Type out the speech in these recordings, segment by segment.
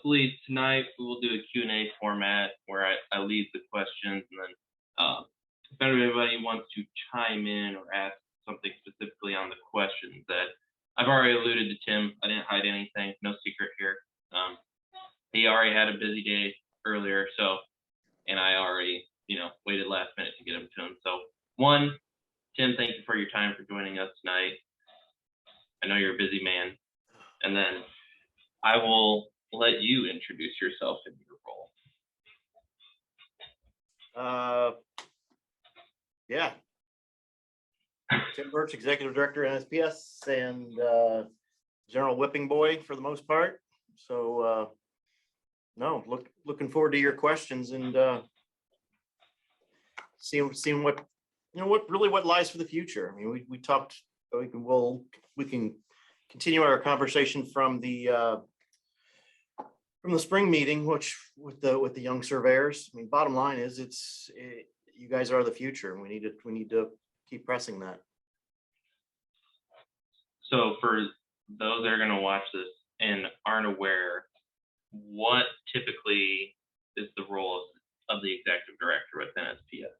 mostly tonight we will do a Q&A format where I lead the questions, and then if anybody wants to chime in or ask something specifically on the questions that I've already alluded to Tim. I didn't hide anything, no secret here. He already had a busy day earlier, so, and I already, waited last minute to get him to him. So one, Tim, thank you for your time for joining us tonight. I know you're a busy man. And then I will let you introduce yourself and your role. Yeah. Tim Birch, Executive Director, NSPS, and General Whipping Boy for the most part. So, no, looking forward to your questions and seeing what what lies for the future. I mean, we talked. We can continue our conversation from the spring meeting, which with the young surveyors. I mean, bottom line is you guys are the future, and we need to keep pressing that. So for those that are going to watch this and aren't aware, what typically is the role of the executive director with NSPS?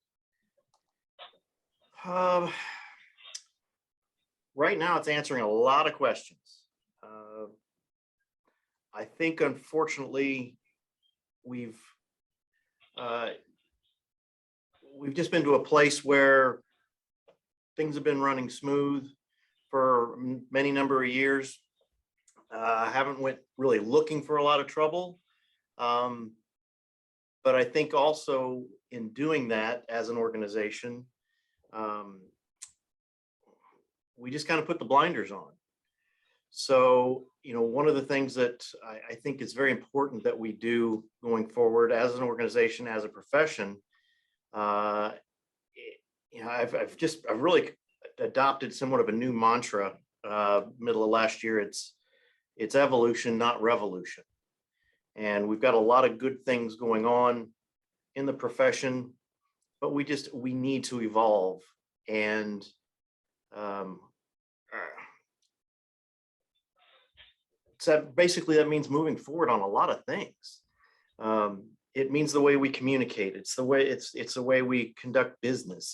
Right now, it's answering a lot of questions. I think, unfortunately, we've just been to a place where things have been running smooth for many number of years. Haven't went really looking for a lot of trouble. But I think also in doing that as an organization, we just kind of put the blinders on. So, one of the things that I think is very important that we do going forward as an organization, as a profession, I've really adopted somewhat of a new mantra middle of last year. It's evolution, not revolution. And we've got a lot of good things going on in the profession, but we need to evolve. And so basically that means moving forward on a lot of things. It means the way we communicate. It's the way we conduct business.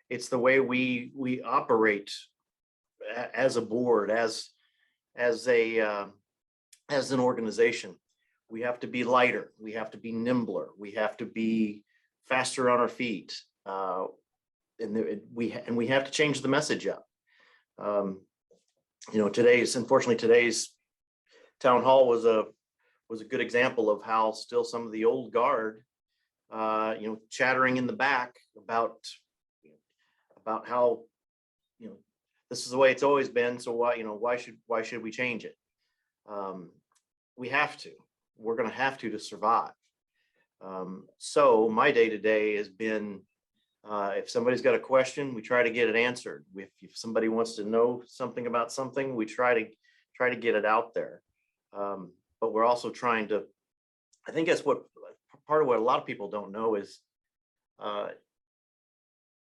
It's the way we operate as a board, as an organization. We have to be lighter. We have to be nimbler. We have to be faster on our feet. And we have to change the message up. Unfortunately, today's town hall was a good example of how still some of the old guard, chattering in the back about how, this is the way it's always been. So why should we change it? We have to. We're going to have to survive. So my day to day has been, if somebody's got a question, we try to get it answered. If somebody wants to know something about something, we try to get it out there. But we're also trying to, I think that's part of what a lot of people don't know is,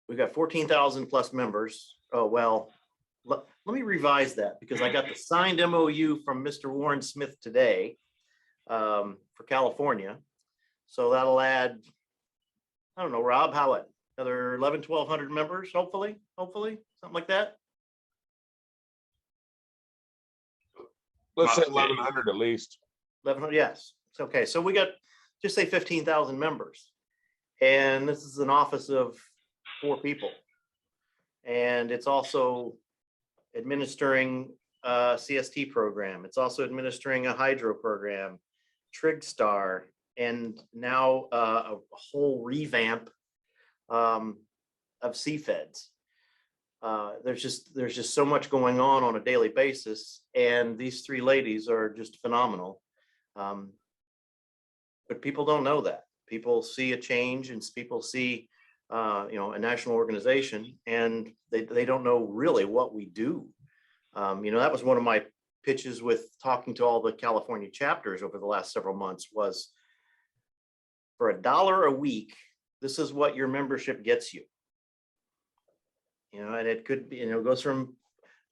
we've got 14,000 plus members. Oh, well, let me revise that because I got the signed MOU from Mr. Warren Smith today for California. So that'll add, I don't know, Rob, another 1,200 members, hopefully, something like that. Let's say 1,100 at least. 1,100, yes. It's okay. So we got, just say 15,000 members. And this is an office of 4 people. And it's also administering a CST program. It's also administering a hydro program, TrigStar, and now a whole revamp of CFEDs. There's just so much going on a daily basis, and these 3 ladies are just phenomenal. But people don't know that. People see a change, and people see a national organization, and they don't know really what we do. That was one of my pitches with talking to all the California chapters over the last several months was, for $1 a week, this is what your membership gets you. And it could be, it goes from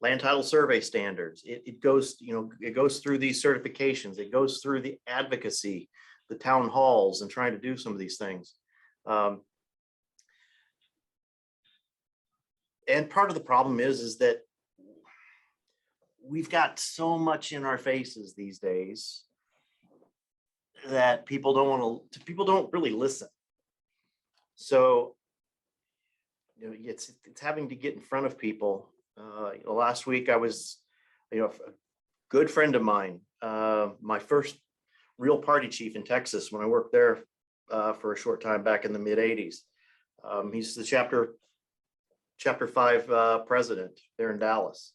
land title survey standards. It goes, it goes through these certifications. It goes through the advocacy, the town halls, and trying to do some of these things. And part of the problem is that we've got so much in our faces these days that people don't really listen. So, it's having to get in front of people. Last week I was, a good friend of mine, my first real party chief in Texas when I worked there for a short time back in the mid '80s. He's the chapter 5 president there in Dallas.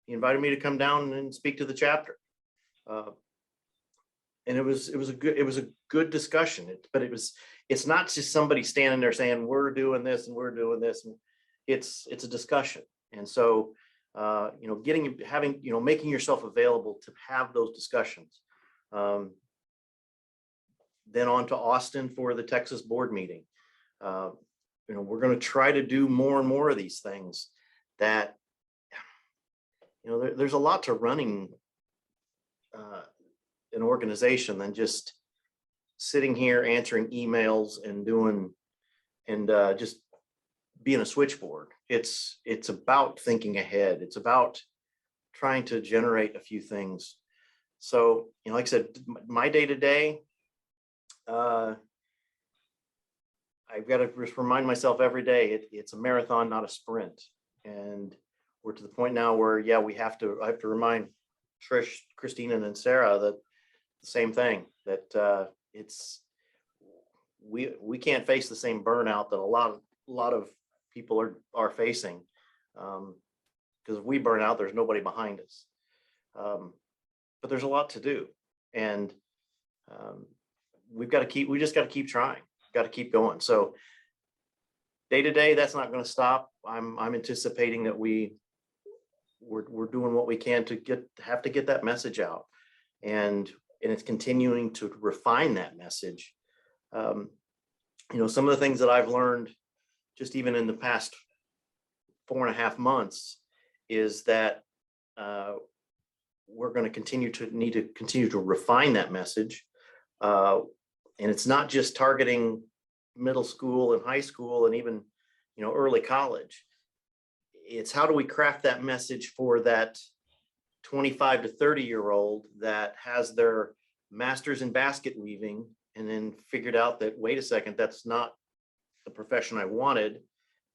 He invited me to come down and speak to the chapter. And it was a good discussion, but it's not just somebody standing there saying, we're doing this and we're doing this. And it's a discussion. And so, making yourself available to have those discussions. Then on to Austin for the Texas board meeting. We're going to try to do more and more of these things that, there's a lot to running an organization than just sitting here answering emails and just being a switchboard. It's about thinking ahead. It's about trying to generate a few things. So, like I said, my day to day, I've got to remind myself every day, it's a marathon, not a sprint. And we're to the point now where, I have to remind Trish, Christina, and Sarah that the same thing, that we can't face the same burnout that a lot of people are facing. Because if we burn out, there's nobody behind us. But there's a lot to do. And we just got to keep trying, got to keep going. So day to day, that's not going to stop. I'm anticipating that we're doing what we can to get that message out, and it's continuing to refine that message. Some of the things that I've learned just even in the past 4.5 months is that we're going to need to continue to refine that message. And it's not just targeting middle school and high school and even, early college. It's how do we craft that message for that 25 to 30-year-old that has their master's in basket weaving and then figured out that, wait a second, that's not the profession I wanted,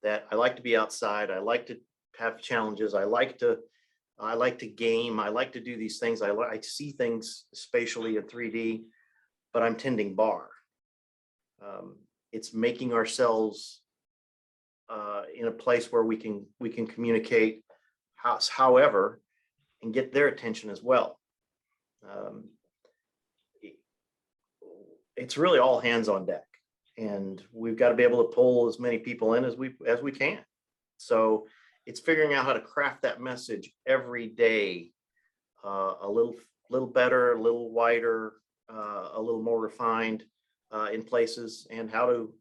that I like to be outside. I like to have challenges. I like to game. I like to do these things. I see things spatially in 3D, but I'm tending bar. It's making ourselves in a place where we can communicate however and get their attention as well. It's really all hands on deck, and we've got to be able to pull as many people in as we can. So it's figuring out how to craft that message every day a little better, a little wider, a little more refined in places, and how to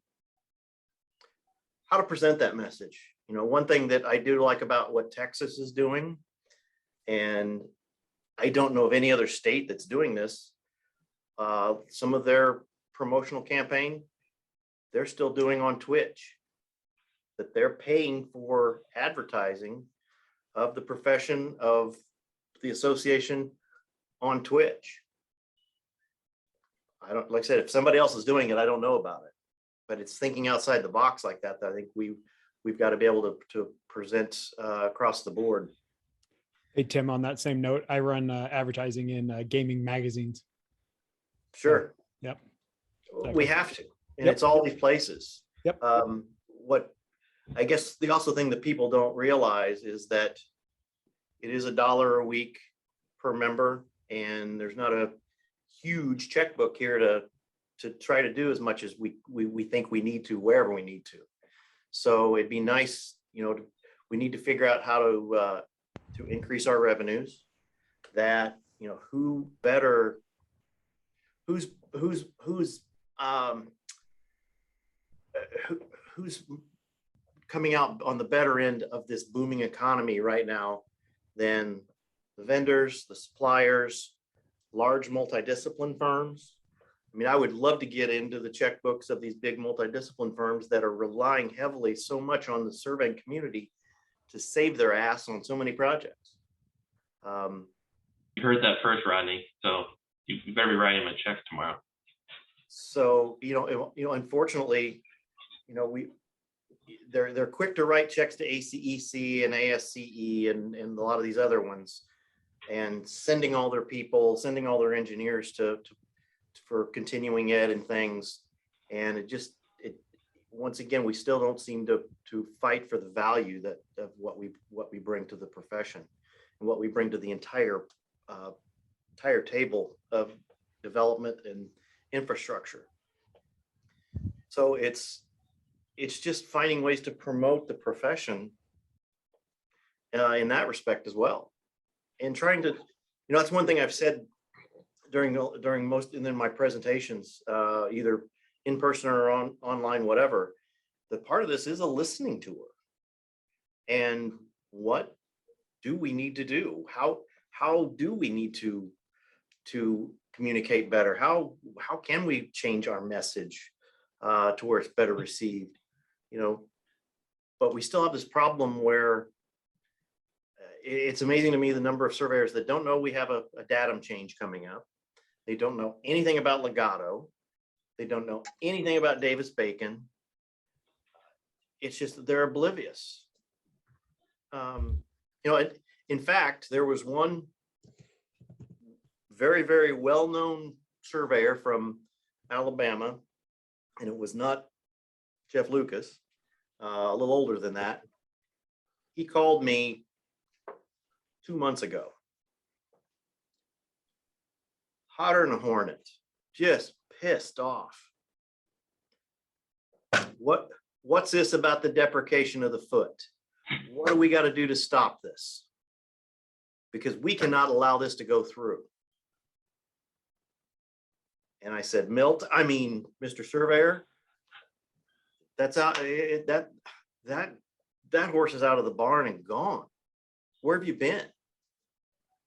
present that message. One thing that I do like about what Texas is doing, and I don't know of any other state that's doing this, some of their promotional campaign, they're still doing on Twitch, that they're paying for advertising of the profession of the association on Twitch. Like I said, if somebody else is doing it, I don't know about it, but it's thinking outside the box like that I think we've got to be able to present across the board. Hey, Tim, on that same note, I run advertising in gaming magazines. Sure. Yep. We have to, and Yep. it's all these places. Yep. What I guess the also thing that people don't realize is that it is $1 a week per member, and there's not a huge checkbook here to try to do as much as we think we need to wherever we need to. So it'd be nice, we need to figure out how to increase our revenues. That who's coming out on the better end of this booming economy right now than the vendors, the suppliers, large multidiscipline firms. I mean, I would love to get into the checkbooks of these big multidiscipline firms that are relying heavily so much on the surveying community to save their ass on so many projects. You heard that first, Rodney. So you better be writing him a check tomorrow. So, unfortunately, they're quick to write checks to ACEC and ASCE and a lot of these other ones, and sending all their people, sending all their engineers for continuing ed and things. And it once again, we still don't seem to fight for the value of what we bring to the profession and what we bring to the entire table of development and infrastructure. So it's just finding ways to promote the profession in that respect as well. And trying to, that's one thing I've said during most in my presentations, either in person or online, whatever, that part of this is a listening tour. And what do we need to do? How do we need to communicate better? How can we change our message to where it's better received? But we still have this problem where it's amazing to me the number of surveyors that don't know we have a datum change coming up. They don't know anything about Legato. They don't know anything about Davis-Bacon. It's just that they're oblivious. In fact, there was one very, very well-known surveyor from Alabama, and it was not Jeff Lucas, a little older than that. He called me 2 months ago, hotter than a hornet, just pissed off. What's this about the deprecation of the foot? What do we got to do to stop this? Because we cannot allow this to go through. And I said, Mr. Surveyor, that's out. That horse is out of the barn and gone. Where have you been?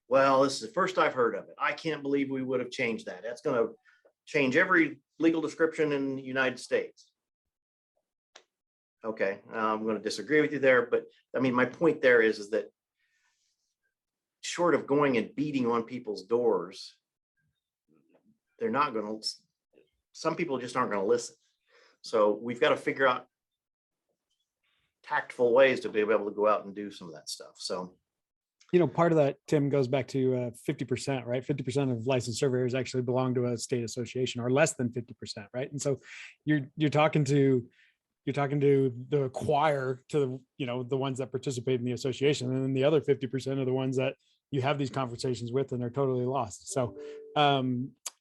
Well, this is the first I've heard of it. I can't believe we would have changed that. That's going to change every legal description in the United States. Okay, I'm going to disagree with you there, but my point there is that short of going and beating on people's doors, they're not going to, some people just aren't going to listen. So we've got to figure out tactful ways to be able to go out and do some of that stuff. So, part of that, Tim, goes back to 50%, right? 50% of licensed surveyors actually belong to a state association, or less than 50%, right? And so you're talking to the choir, to the ones that participate in the association, and then the other 50% are the ones that you have these conversations with and they're totally lost. So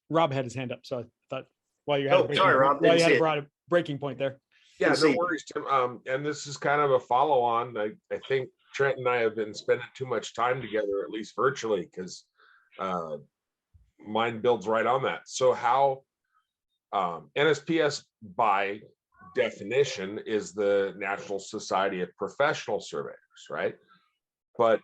Rob had his hand up, so I thought while you had a breaking point there. Yeah, no worries, Tim. And this is kind of a follow-on. I think Trent and I have been spending too much time together, at least virtually, because mine builds right on that. So how NSPS, by definition, is the National Society of Professional Surveyors, right? But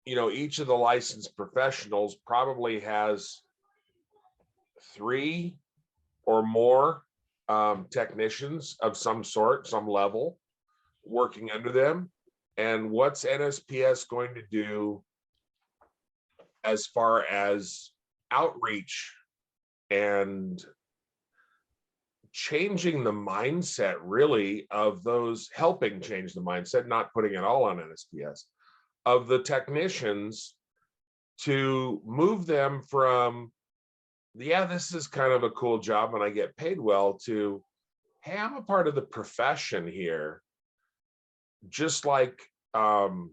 each of the licensed professionals probably has 3 or more technicians of some sort, some level, working under them. And what's NSPS going to do as far as outreach and changing the mindset, really, of those, helping change the mindset, not putting it all on NSPS, of the technicians, to move them from, yeah, this is kind of a cool job and I get paid well, to, hey, I'm a part of the profession here, just like an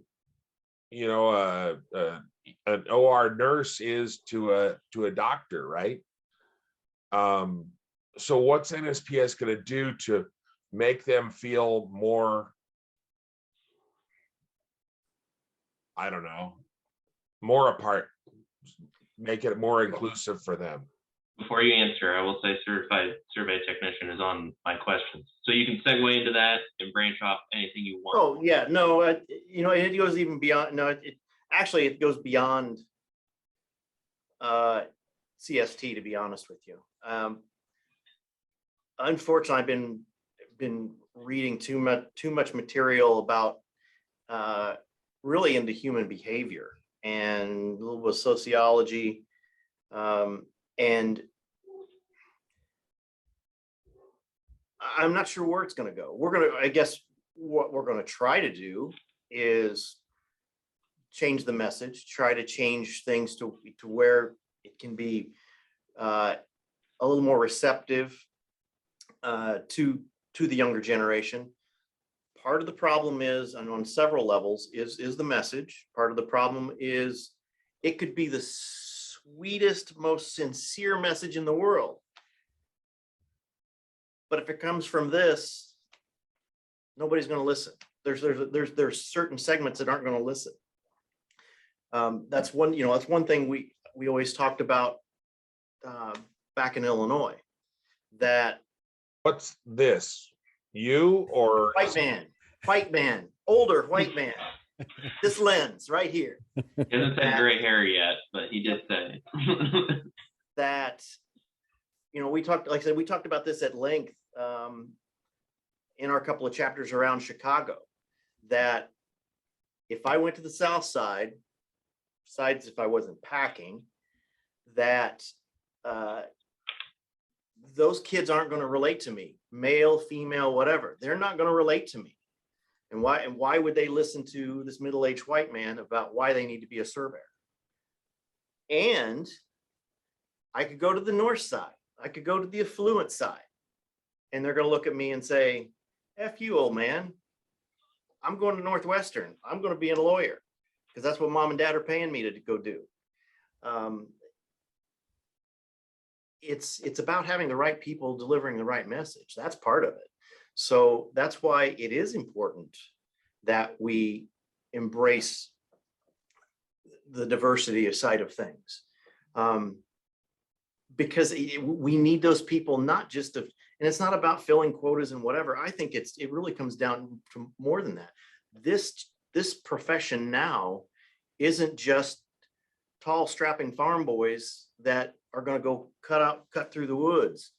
OR nurse is to a doctor, right? So what's NSPS going to do to make them feel more, I don't know, more apart, make it more inclusive for them? before you answer, I will say certified survey technician is on my questions. So you can segue into that and branch off anything you want. Oh, yeah, no, it goes even beyond, no, actually, it goes beyond CST, to be honest with you. Unfortunately, I've been reading too much material about really into human behavior and a little bit of sociology. And I'm not sure where it's going to go. I guess what we're going to try to do is change the message, try to change things to where it can be a little more receptive to the younger generation. Part of the problem is, and on several levels, is the message. Part of the problem is it could be the sweetest, most sincere message in the world. But if it comes from this, nobody's going to listen. There's certain segments that aren't going to listen. That's one thing we always talked about back in Illinois, that What's this? You or white man, older white man, this lens right here, He hasn't said gray hair yet, but he did say. that, we talked, like I said, we talked about this at length in our couple of chapters around Chicago, that if I went to the South Side, besides if I wasn't packing, that those kids aren't going to relate to me, male, female, whatever. They're not going to relate to me. And why would they listen to this middle-aged white man about why they need to be a surveyor? And I could go to the North Side. I could go to the affluent side. And they're going to look at me and say, F you, old man. I'm going to Northwestern. I'm going to be a lawyer because that's what mom and dad are paying me to go do. It's about having the right people delivering the right message. That's part of it. So that's why it is important that we embrace the diversity side of things. Because we need those people, not just and it's not about filling quotas and whatever. I think it really comes down to more than that. This profession now isn't just tall, strapping farm boys that are going to go cut through the woods.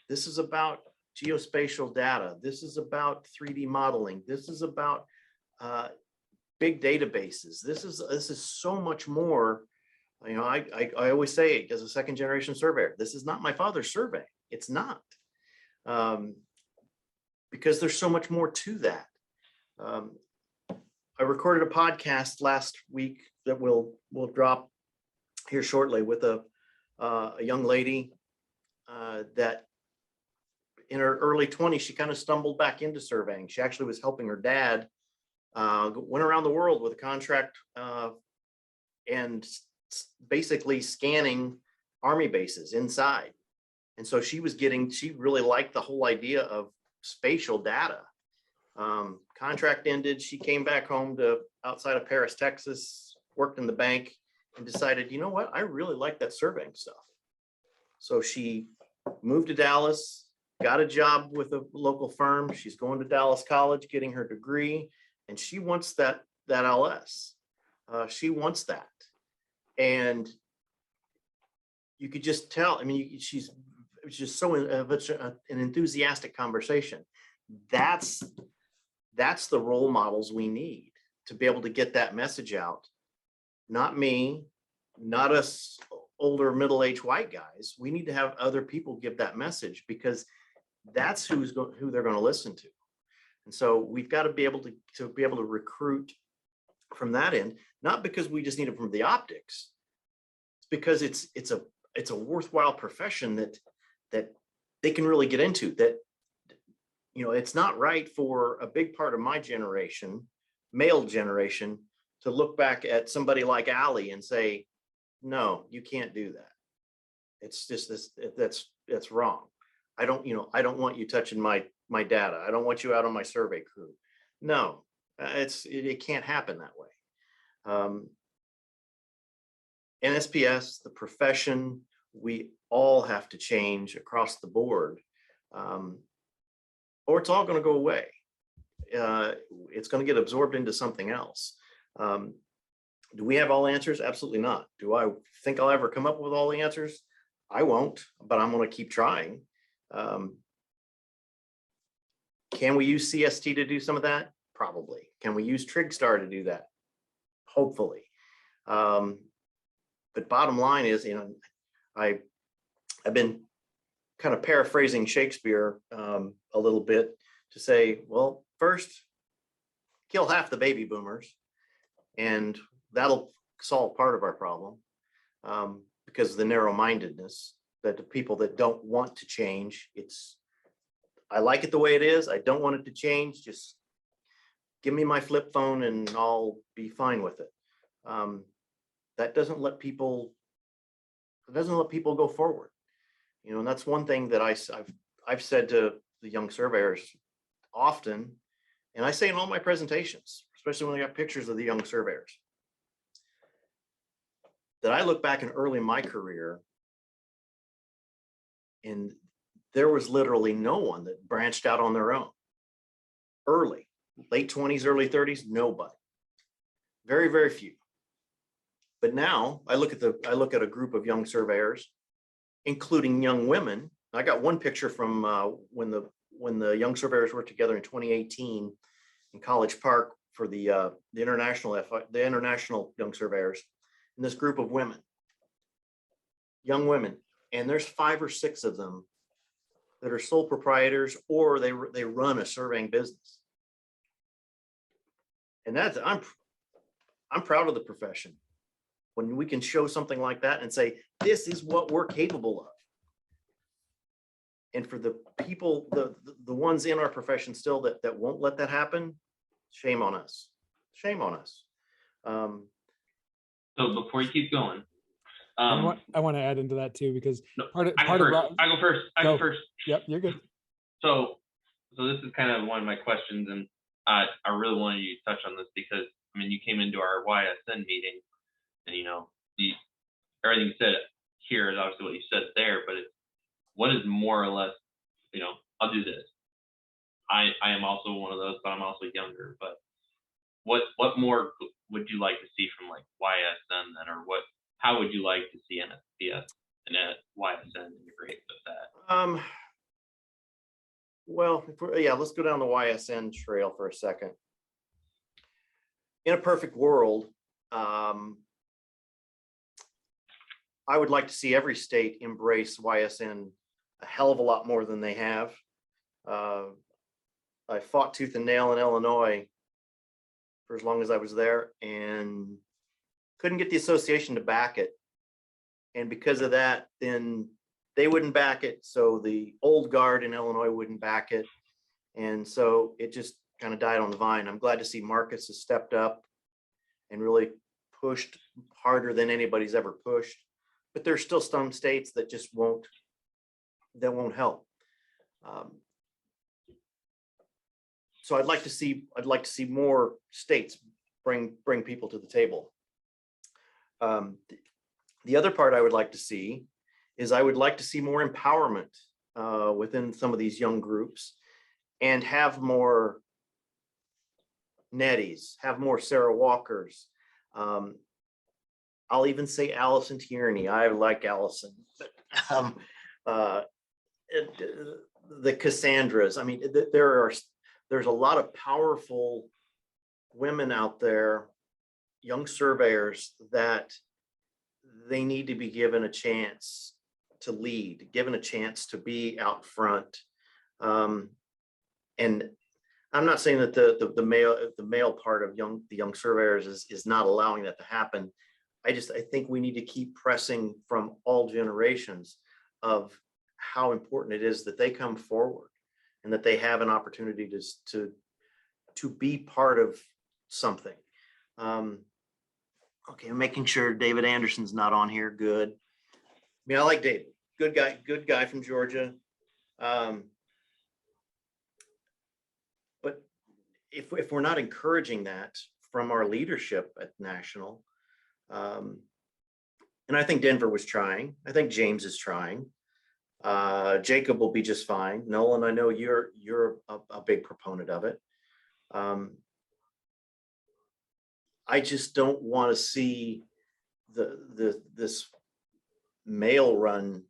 This is about geospatial data. This is about 3D modeling. This is about big databases. This is so much more. I always say, as a second generation surveyor, this is not my father's survey. It's not, because there's so much more to that. I recorded a podcast last week that will drop here shortly with a young lady that in her early 20s, she kind of stumbled back into surveying. She actually was helping her dad, went around the world with a contract and basically scanning Army bases inside. And so she really liked the whole idea of spatial data. Contract ended. She came back home to outside of Paris, Texas, worked in the bank, and decided, you know what, I really like that surveying stuff. So she moved to Dallas, got a job with a local firm. She's going to Dallas College, getting her degree, and she wants that LS. She wants that. And you could just tell, I mean, she's just so an enthusiastic conversation. That's the role models we need to be able to get that message out. Not me, not us older middle-aged white guys. We need to have other people give that message, because that's who they're going to listen to. And so we've got to be able to recruit from that end, not because we just need it from the optics. It's because it's a worthwhile profession that they can really get into. That, it's not right for a big part of my generation, male generation, to look back at somebody like Allie and say, no, you can't do that. It's just that's wrong. I don't want you touching my data. I don't want you out on my survey crew. No, it can't happen that way. NSPS, the profession, we all have to change across the board, or it's all going to go away. It's going to get absorbed into something else. Do we have all answers? Absolutely not. Do I think I'll ever come up with all the answers? I won't, but I'm going to keep trying. Can we use CST to do some of that? Probably. Can we use TrigStar to do that? Hopefully. But bottom line is, I've been kind of paraphrasing Shakespeare a little bit to say, well, first, kill half the baby boomers, and that'll solve part of our problem, because of the narrow-mindedness that the people that don't want to change, I like it the way it is. I don't want it to change. Just give me my flip phone and I'll be fine with it. That doesn't let people go forward. And that's one thing that I've said to the young surveyors often, and I say in all my presentations, especially when I got pictures of the young surveyors, that I look back in early in my career, and there was literally no one that branched out on their own. Early, late 20s, early 30s, nobody. Very, very few. But now I look at a group of young surveyors, including young women. I got one picture from when the young surveyors were together in 2018 in College Park for the international young surveyors, and this group of women, young women, and there's 5 or 6 of them that are sole proprietors, or they run a surveying business. And I'm proud of the profession when we can show something like that and say, this is what we're capable of. And for the people, the ones in our profession still that won't let that happen, shame on us. Shame on us. So before you keep going, I want to add into that too, because no, part of I go first. I go first. Yep, you're good. So this is kind of one of my questions, and I really wanted you to touch on this because you came into our YSN meeting, and everything you said here is obviously what you said there, but what is more or less, I'll do this. I am also one of those, but I'm also younger. But what more would you like to see from like YSN then, or how would you like to see NSPS and YSN integrate with that? Well, let's go down the YSN trail for a second. In a perfect world, I would like to see every state embrace YSN a hell of a lot more than they have. I fought tooth and nail in Illinois for as long as I was there and couldn't get the association to back it. And because of that, then they wouldn't back it. So the old guard in Illinois wouldn't back it. And so it just kind of died on the vine. I'm glad to see Marcus has stepped up and really pushed harder than anybody's ever pushed. But there's still some states that just won't help. So I'd like to see more states bring people to the table. The other part I would like to see is I would like to see more empowerment within some of these young groups, and have more Netties, have more Sarah Walkers. I'll even say Allison Tierney. I like Allison. The Cassandras. There's a lot of powerful women out there, young surveyors, that they need to be given a chance to lead, given a chance to be out front. And I'm not saying that the male part of the young surveyors is not allowing that to happen. I think we need to keep pressing from all generations of how important it is that they come forward and that they have an opportunity to be part of something. Okay, I'm making sure David Anderson's not on here. Good. I like David. Good guy from Georgia. But if we're not encouraging that from our leadership at national, And I think Denver was trying. I think James is trying. Jacob will be just fine. Nolan, I know you're a big proponent of it. I just don't want to see this male run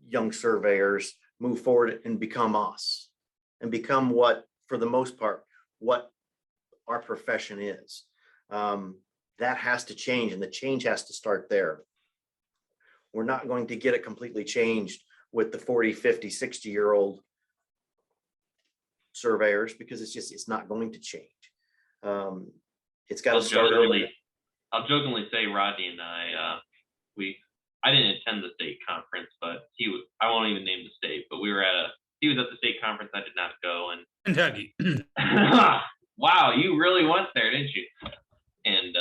young surveyors move forward and become us and become what, for the most part, what our profession is. That has to change, and the change has to start there. We're not going to get it completely changed with the 40, 50, 60-year-old surveyors, because it's not going to change. It's got to start early. I'll jokingly say Rodney and I didn't attend the state conference, but I won't even name the state, but he was at the state conference. I did not go. And Kentucky. wow, you really went there, didn't you? And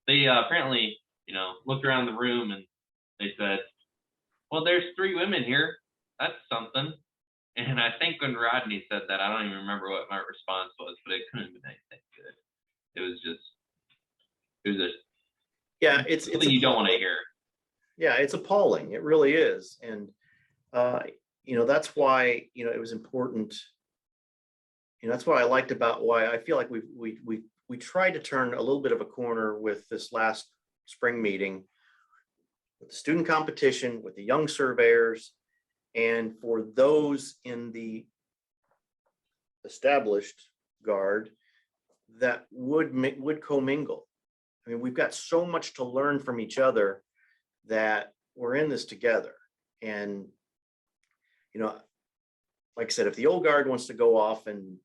they apparently, looked around the room and they said, well, there's 3 women here. That's something. And I think when Rodney said that, I don't even remember what my response was, but it couldn't have been anything good. It was just Yeah, it's something you don't want to hear. Yeah, it's appalling. It really is. And that's why, it was important. That's what I liked about why I feel like we tried to turn a little bit of a corner with this last spring meeting with the student competition, with the young surveyors, and for those in the established guard that would commingle. I mean, we've got so much to learn from each other that we're in this together. And, like I said, if the old guard wants to go off and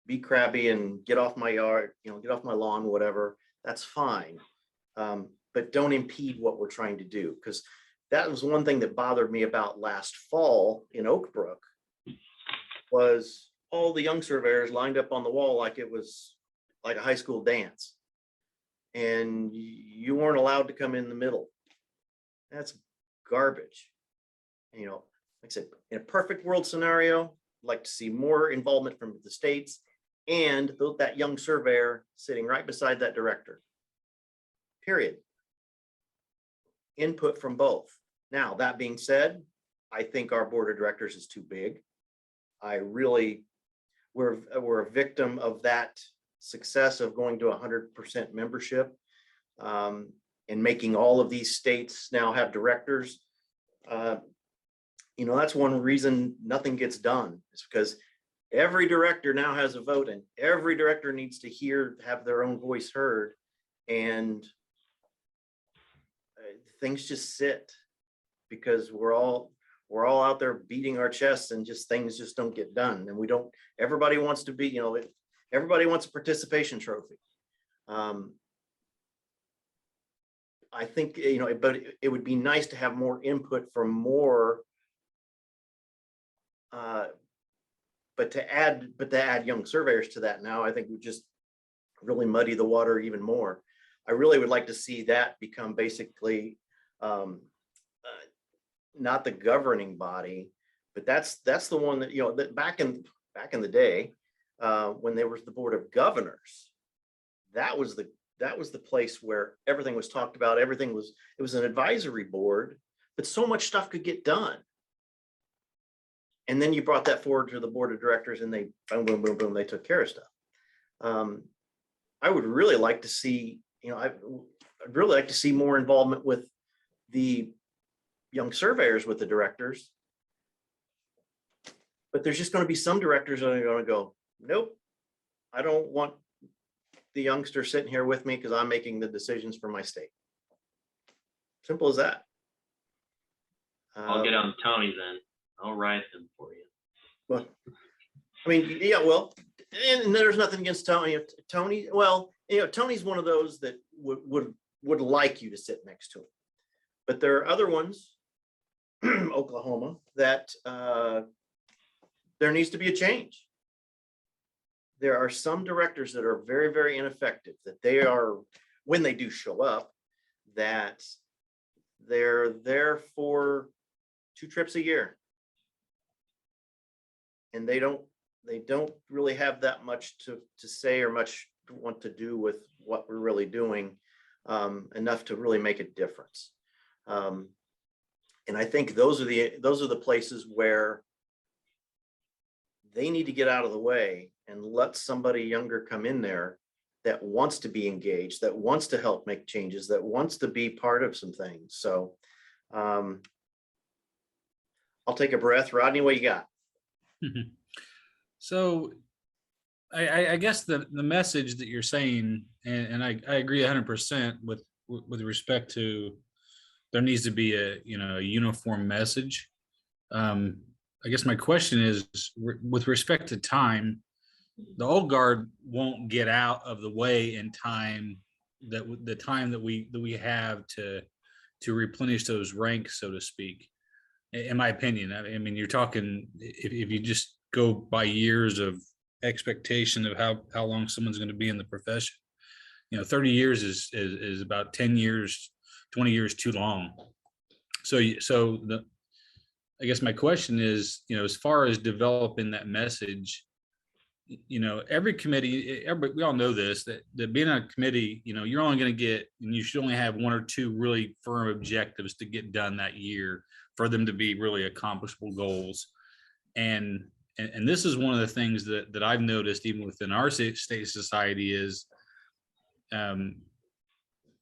be crabby and get off my yard, get off my lawn, whatever, that's fine. But don't impede what we're trying to do. Because that was one thing that bothered me about last fall in Oak Brook, was all the young surveyors lined up on the wall like it was like a high school dance. And you weren't allowed to come in the middle. That's garbage. Like I said, in a perfect world scenario, I'd like to see more involvement from the states and that young surveyor sitting right beside that director. Period. Input from both. Now, that being said, I think our board of directors is too big. We're a victim of that success of going to 100% membership, and making all of these states now have directors. That's one reason nothing gets done, is because every director now has a vote, and every director needs to have their own voice heard, and things just sit because we're all out there beating our chests, and things just don't get done. And everybody wants to be, everybody wants a participation trophy. I think, but it would be nice to have more input from more, but to add young surveyors to that now, I think would just really muddy the water even more. I really would like to see that become basically not the governing body, but that's the one that, that back in the day, when there was the Board of Governors, that was the place where everything was talked about. It was an advisory board, but so much stuff could get done. And then you brought that forward to the board of directors, and they boom, boom, boom, boom, they took care of stuff. I would really like to see, I'd really like to see more involvement with the young surveyors with the directors. But there's just going to be some directors that are going to go, nope, I don't want the youngster sitting here with me because I'm making the decisions for my state. Simple as that. I'll get on Tony then. I'll write him for you. Well, I mean, yeah, well, and there's nothing against Tony. Tony, well, Tony's one of those that would like you to sit next to him. But there are other ones, Oklahoma, that there needs to be a change. There are some directors that are very, very ineffective, that they are, when they do show up, that they're there for 2 trips a year. And they don't really have that much to say or much to want to do with what we're really doing. enough to really make a difference. And I think those are the places where they need to get out of the way and let somebody younger come in there that wants to be engaged, that wants to help make changes, that wants to be part of some things. So I'll take a breath. Rodney, what you got? So I guess the message that you're saying, and I agree 100% with respect to there needs to be a uniform message. I guess my question is with respect to time, the old guard won't get out of the way in time, that the time that we have to replenish those ranks, so to speak. In my opinion, I mean, you're talking, if you just go by years of expectation of how long someone's going to be in the profession, 30 years is about 10 years, 20 years too long. So I guess my question is, as far as developing that message, every committee, we all know this, that being on a committee, you're only going to get, and you should only have one or two really firm objectives to get done that year for them to be really accomplishable goals. And this is one of the things that I've noticed even within our state society is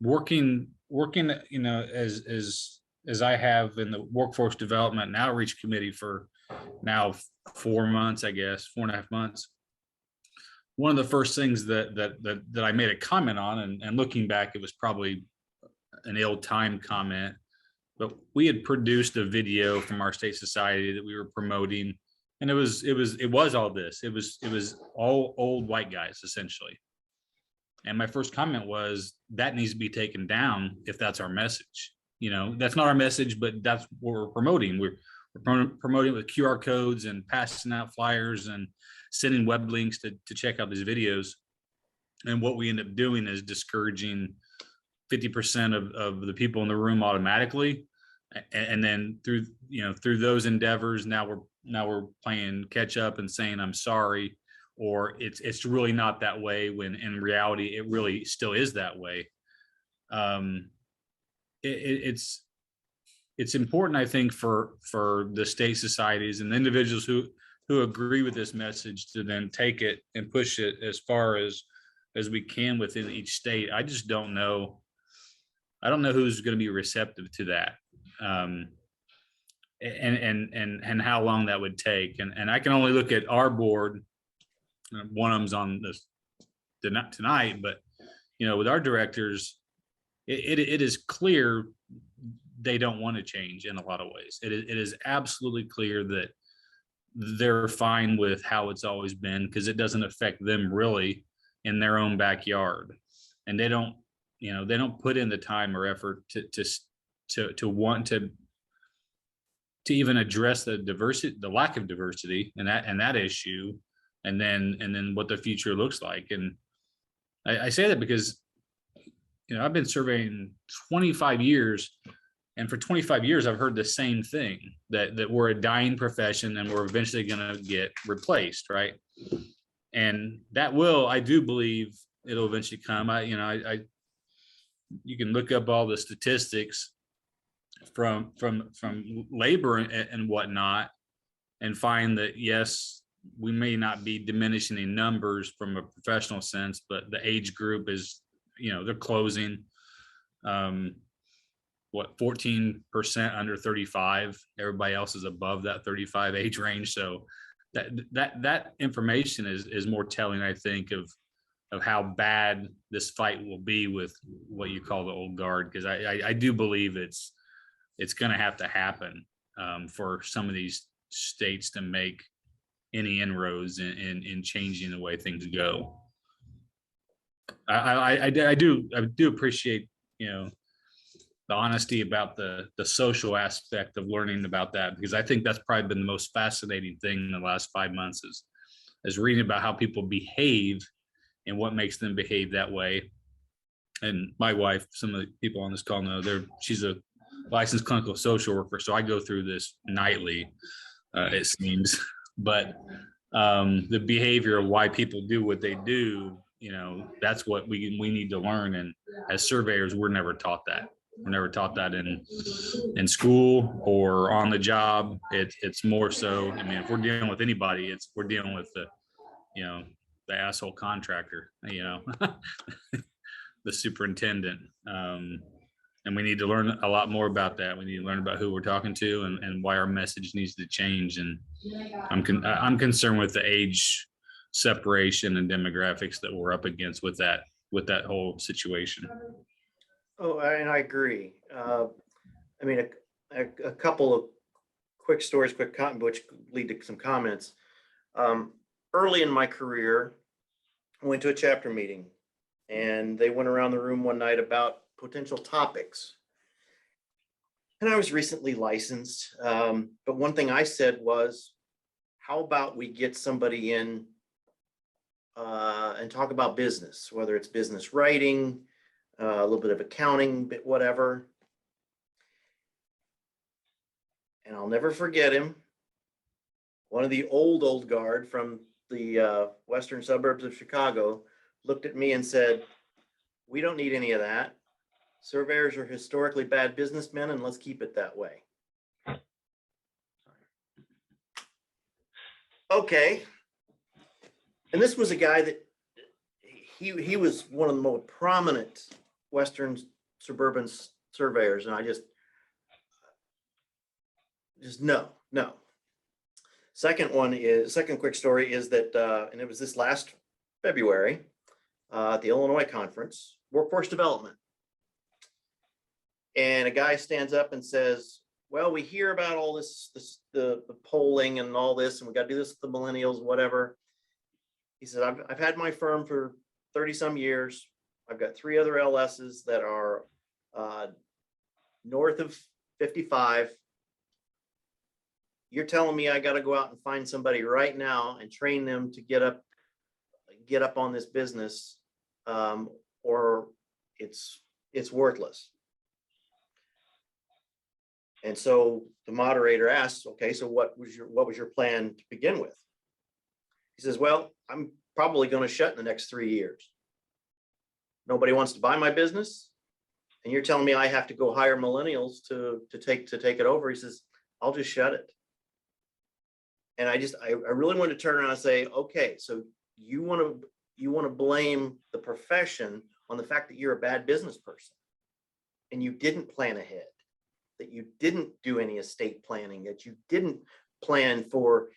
working, as I have in the Workforce Development and Outreach Committee for now 4 months, I guess, 4.5 months. One of the first things that I made a comment on, and looking back, it was probably an ill-timed comment, but we had produced a video from our state society that we were promoting, and it was all this. It was all old white guys essentially. And my first comment was that needs to be taken down if that's our message. That's not our message, but that's what we're promoting. We're promoting with QR codes and passing out flyers and sending web links to check out these videos. And what we end up doing is discouraging 50% of the people in the room automatically. And then through those endeavors, now we're playing catch up and saying, I'm sorry, or it's really not that way, when in reality, it really still is that way. It's important, I think, for the state societies and the individuals who agree with this message to then take it and push it as far as we can within each state. I just don't know. I don't know who's going to be receptive to that, and how long that would take. And I can only look at our board. One of them's on this tonight, but with our directors, it is clear they don't want to change in a lot of ways. It is absolutely clear that they're fine with how it's always been, because it doesn't affect them really in their own backyard, and they don't put in the time or effort to want to even address the lack of diversity and that issue, and then what the future looks like. And I say that because I've been surveying 25 years, and for 25 years I've heard the same thing, that we're a dying profession and we're eventually going to get replaced, right? And that I do believe it'll eventually come. You can look up all the statistics from labor and whatnot, and find that yes, we may not be diminishing in numbers from a professional sense, but the age group is, they're closing. 14% under 35. Everybody else is above that 35 age range. So that information is more telling, I think, of how bad this fight will be with what you call the old guard, because I do believe it's going to have to happen for some of these states to make any inroads in changing the way things go. I do appreciate the honesty about the social aspect of learning about that, because I think that's probably been the most fascinating thing in the last 5 months is reading about how people behave and what makes them behave that way. And my wife, some of the people on this call know, she's a licensed clinical social worker, so I go through this nightly, it seems. But the behavior of why people do what they do you know, that's what we need to learn. And as surveyors, we're never taught that. We're never taught that in school or on the job. It's more so, I mean, if we're dealing with anybody, we're dealing with the, you know, the asshole contractor, you know, the superintendent. And we need to learn a lot more about that. We need to learn about who we're talking to and why our message needs to change. And I'm concerned with the age separation and demographics that we're up against with that whole situation. Oh, and I agree. I mean, a couple of quick stories, which lead to some comments. Early in my career, I went to a chapter meeting and they went around the room one night about potential topics. And I was recently licensed, but one thing I said was, how about we get somebody in and talk about business, whether it's business writing, a little bit of accounting, bit whatever. And I'll never forget him. One of the old guard from the western suburbs of Chicago looked at me and said, "We don't need any of that. Surveyors are historically bad businessmen, and let's keep it that way." Okay. And this was a guy that he was one of the most prominent western suburban surveyors, and I just no. Second quick story is that, and it was this last February at the Illinois conference, workforce development. And a guy stands up and says, "Well, we hear about all the polling and all this, and we got to do this with the millennials, whatever." He said, I've had my firm for 30 some years. I've got 3 other LSs that are north of 55. You're telling me I got to go out and find somebody right now and train them to get up on this business, or it's worthless. And so the moderator asks, "Okay, so what was your plan to begin with?" He says, "Well, I'm probably going to shut in the next 3 years. Nobody wants to buy my business, and you're telling me I have to go hire millennials to take it over." He says, "I'll just shut it." And I really want to turn around and say, okay, so you want to blame the profession on the fact that you're a bad business person and you didn't plan ahead, that you didn't do any estate planning, that you didn't plan for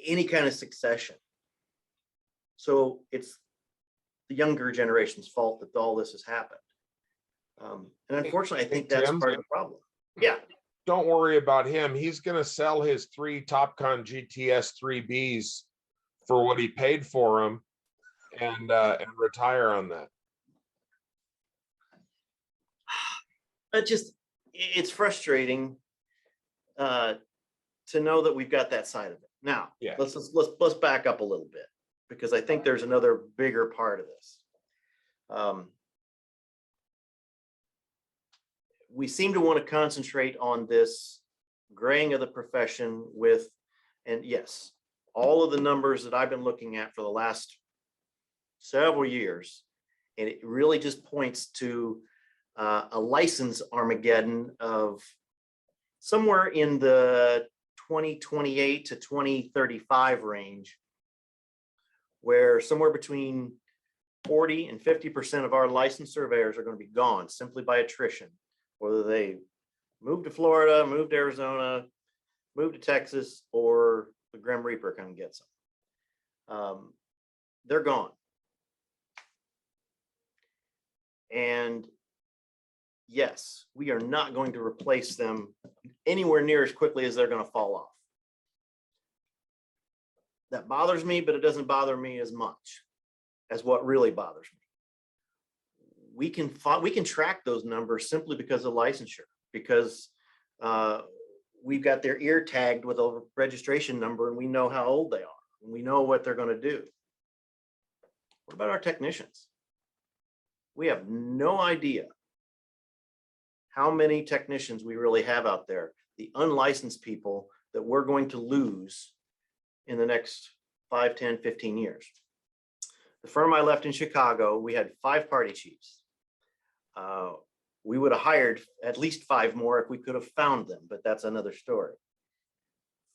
any kind of succession. So it's the younger generation's fault that all this has happened. And unfortunately, I think that's Tim? part of the problem. Yeah. Don't worry about him. He's going to sell his 3 TopCon GTS 3Bs for what he paid for them and retire on that. It's frustrating to know that we've got that side of it. Now, Yeah. let's back up a little bit, because I think there's another bigger part of this. We seem to want to concentrate on this graying of the profession and yes, all of the numbers that I've been looking at for the last several years, and it really just points to a license Armageddon of somewhere in the 2028 to 2035 range, where somewhere between 40 and 50% of our licensed surveyors are going to be gone simply by attrition, whether they move to Florida, move to Arizona, move to Texas, or the Grim Reaper come and gets them. They're gone. And yes, we are not going to replace them anywhere near as quickly as they're going to fall off. That bothers me, but it doesn't bother me as much as what really bothers me. We can track those numbers simply because of licensure, because we've got their ear tagged with a registration number and we know how old they are and we know what they're going to do. What about our technicians? We have no idea how many technicians we really have out there, the unlicensed people that we're going to lose in the next 5, 10, 15 years. The firm I left in Chicago, we had 5 party chiefs. We would have hired at least 5 more if we could have found them, but that's another story.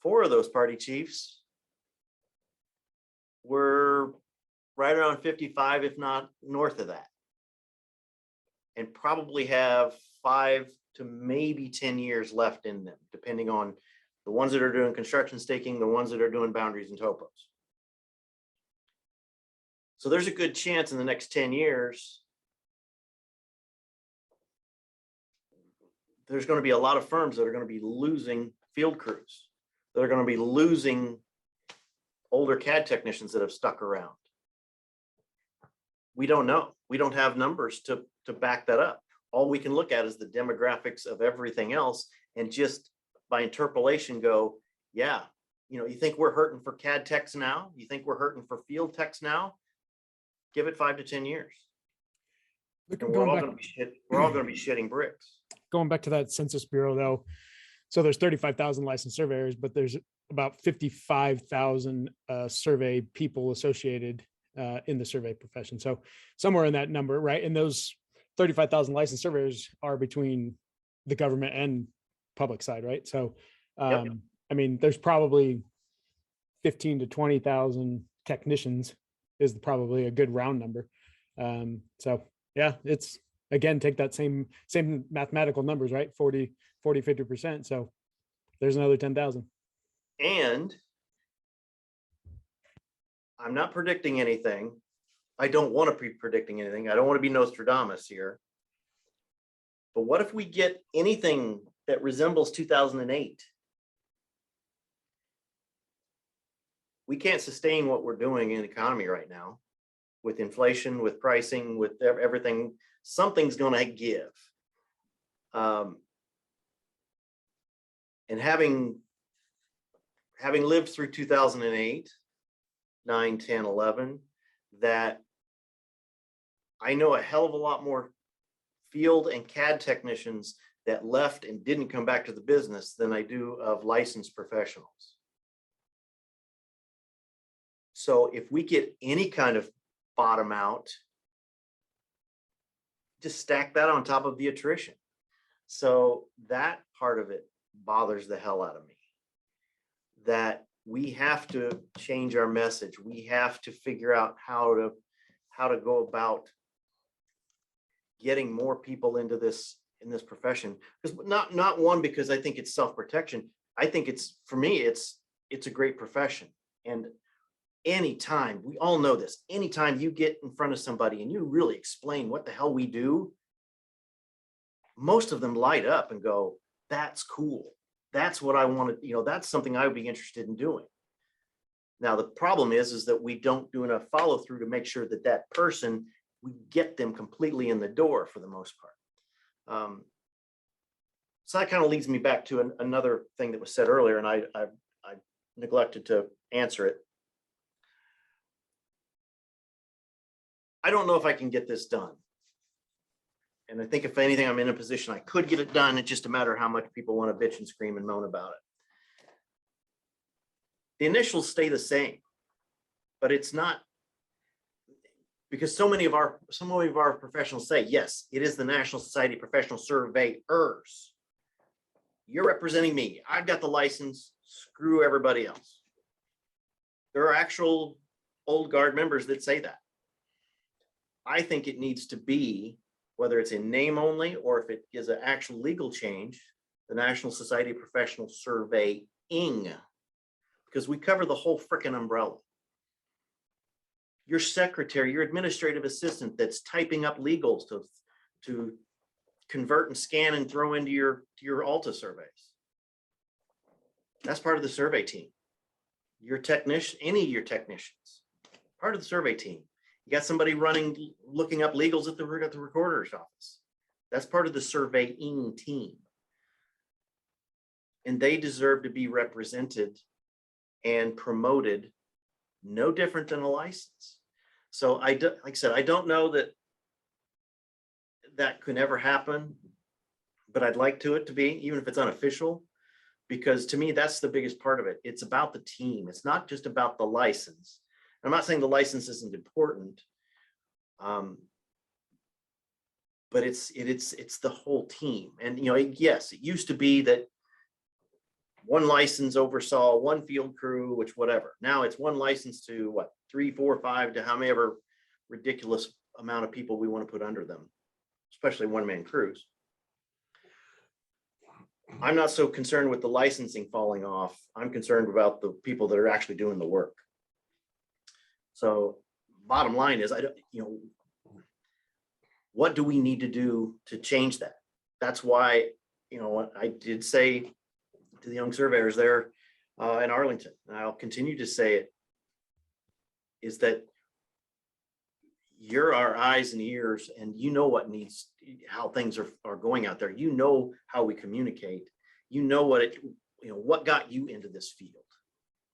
4 of those party chiefs were right around 55, if not north of that. And probably have 5 to maybe 10 years left in them, depending on the ones that are doing construction staking, the ones that are doing boundaries and topos. So there's a good chance in the next 10 years, there's going to be a lot of firms that are going to be losing field crews, that are going to be losing older CAD technicians that have stuck around. We don't know. We don't have numbers to back that up. All we can look at is the demographics of everything else, and just by interpolation go, yeah, you know, you think we're hurting for CAD techs now? You think we're hurting for field techs now? Give it 5 to 10 years. And we're all going to be shitting bricks. Going back to that Census Bureau though, so there's 35,000 licensed surveyors, but there's about 55,000 survey people associated in the survey profession. So somewhere in that number, right? And those 35,000 licensed surveyors are between the government and public side, right? So, Yep. I mean, there's probably 15 to 20,000 technicians is probably a good round number. So yeah, it's, again, take that same mathematical numbers, right? 40, 50%. So there's another 10,000. And I'm not predicting anything. I don't want to be predicting anything. I don't want to be Nostradamus here. But what if we get anything that resembles 2008? We can't sustain what we're doing in the economy right now with inflation, with pricing, with everything. Something's going to give. And having lived through 2008, 9, 10, 11, that I know a hell of a lot more field and CAD technicians that left and didn't come back to the business than I do of licensed professionals. So if we get any kind of bottom out, just stack that on top of the attrition. So that part of it bothers the hell out of me. That we have to change our message. We have to figure out how to go about getting more people into this in this profession. Because not one, because I think it's self-protection. I think it's, for me, it's a great profession. And anytime, we all know this, anytime you get in front of somebody and you really explain what the hell we do, most of them light up and go, that's cool. That's what I want to, you know, that's something I would be interested in doing. Now, the problem is that we don't do enough follow through to make sure that that person, we get them completely in the door for the most part. So that kind of leads me back to another thing that was said earlier, and I neglected to answer it. I don't know if I can get this done. And I think if anything, I'm in a position I could get it done. It's just a matter of how much people want to bitch and scream and moan about it. The initials stay the same, but it's not, because so many of our professionals say, yes, it is the National Society of Professional Surveyors. You're representing me. I've got the license. Screw everybody else. There are actual old guard members that say that. I think it needs to be, whether it's in name only or if it is an actual legal change, the National Society of Professional Surveying, because we cover the whole frickin' umbrella. Your secretary, your administrative assistant that's typing up legals to convert and scan and throw into your Alta surveys. That's part of the survey team. Your technician, any of your technicians, part of the survey team. You got somebody looking up legals at the recorder's office. That's part of the surveying team. And they deserve to be represented and promoted no different than a license. So like I said, I don't know that could ever happen, but I'd like it to be, even if it's unofficial, because to me, that's the biggest part of it. It's about the team. It's not just about the license. I'm not saying the license isn't important. But it's the whole team. And, you know, yes, it used to be that one license oversaw one field crew, which whatever. Now it's one license to what, 3, 4, 5 to however ridiculous amount of people we want to put under them, especially one-man crews. I'm not so concerned with the licensing falling off. I'm concerned about the people that are actually doing the work. So bottom line is, what do we need to do to change that? That's why, I did say to the young surveyors there in Arlington, and I'll continue to say it, is that you're our eyes and ears, and you know what needs, how things are going out there. You know how we communicate. You know what got you into this field.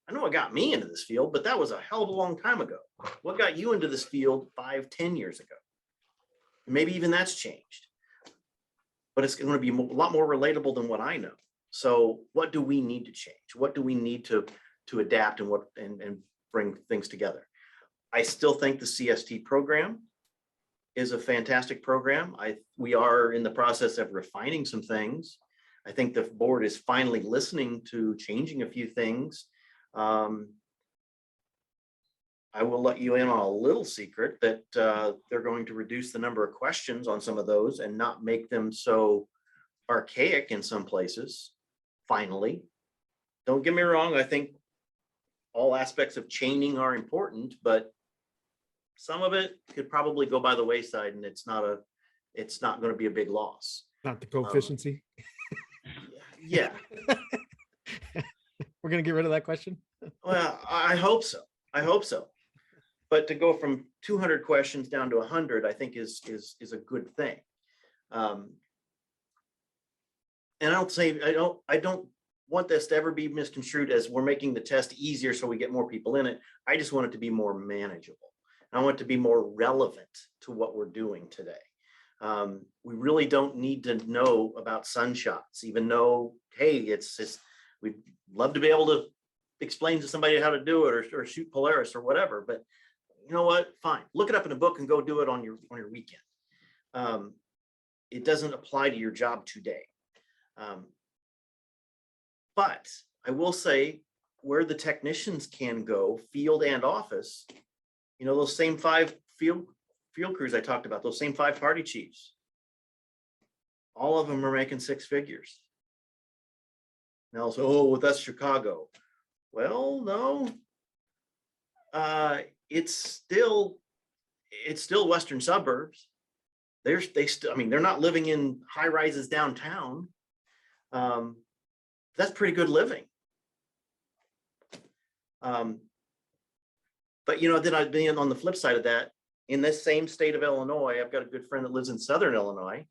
I know what got me into this field, but that was a hell of a long time ago. What got you into this field 5, 10 years ago? Maybe even that's changed, but it's going to be a lot more relatable than what I know. So what do we need to change? What do we need to adapt and bring things together? I still think the CST program is a fantastic program. We are in the process of refining some things. I think the board is finally listening to changing a few things. I will let you in on a little secret that they're going to reduce the number of questions on some of those and not make them so archaic in some places. Finally, don't get me wrong. I think all aspects of chaining are important, but some of it could probably go by the wayside, and it's not going to be a big loss. Not the coefficiency. Yeah. We're going to get rid of that question. Well, I hope so. But to go from 200 questions down to 100, I think is a good thing. And I don't want this to ever be misconstrued as we're making the test easier so we get more people in it. I just want it to be more manageable. I want it to be more relevant to what we're doing today. We really don't need to know about sunshots, even though, hey, we'd love to be able to explain to somebody how to do it or shoot Polaris or whatever. But you know what? Fine. Look it up in a book and go do it on your weekend. It doesn't apply to your job today. But I will say where the technicians can go, field and office, those same 5 field crews I talked about, those same 5 party chiefs, all of them are making 6 figures. Now, well, that's Chicago. Well, no, it's still Western suburbs. They're not living in high rises downtown. That's pretty good living. But then I've been on the flip side of that. In this same state of Illinois, I've got a good friend that lives in Southern Illinois,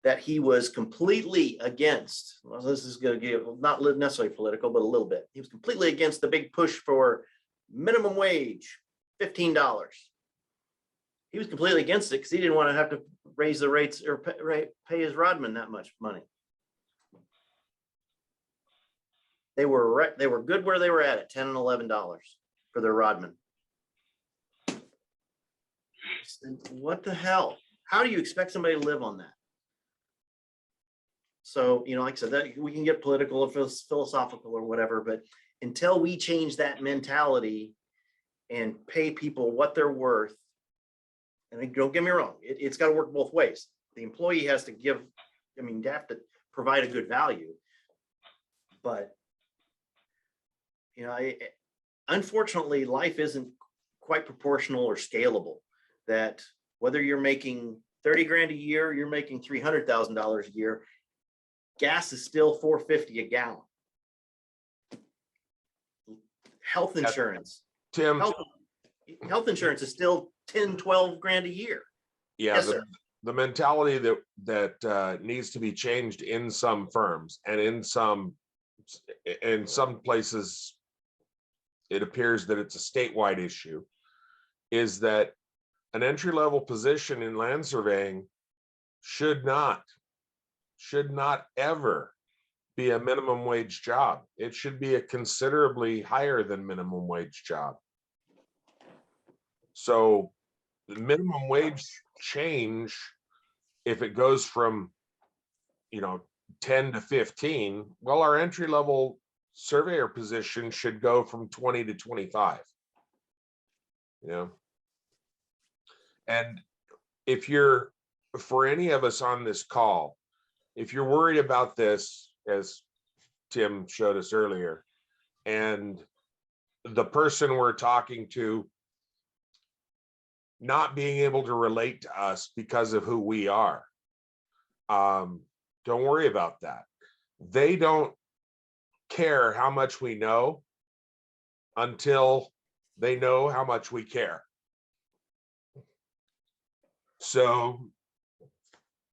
that he was completely against. Well, this is going to get not necessarily political, but a little bit. He was completely against the big push for minimum wage, $15. He was completely against it because he didn't want to have to raise the rates or pay his rodman that much money. They were good where they were at $10 and $11 for their rodman. What the hell? How do you expect somebody to live on that? So, like I said, that we can get political or philosophical or whatever, but until we change that mentality and pay people what they're worth, and don't get me wrong, it's got to work both ways. The employee has to they have to provide a good value, but unfortunately, life isn't quite proportional or scalable. That whether you're making 30 grand a year, you're making $300,000 a year, gas is still $4.50 a gallon. Health insurance, Tim, health insurance is still 10, 12 grand a year. yeah, Yes, sir. the mentality that needs to be changed in some firms and in some places, it appears that it's a statewide issue, is that an entry-level position in land surveying should not ever be a minimum wage job. It should be a considerably higher than minimum wage job. So the minimum wage change, if it goes from, 10 to 15, well, our entry level surveyor position should go from 20 to 25. And if you're, for any of us on this call, if you're worried about this, as Tim showed us earlier, and the person we're talking to not being able to relate to us because of who we are, don't worry about that. They don't care how much we know until they know how much we care. So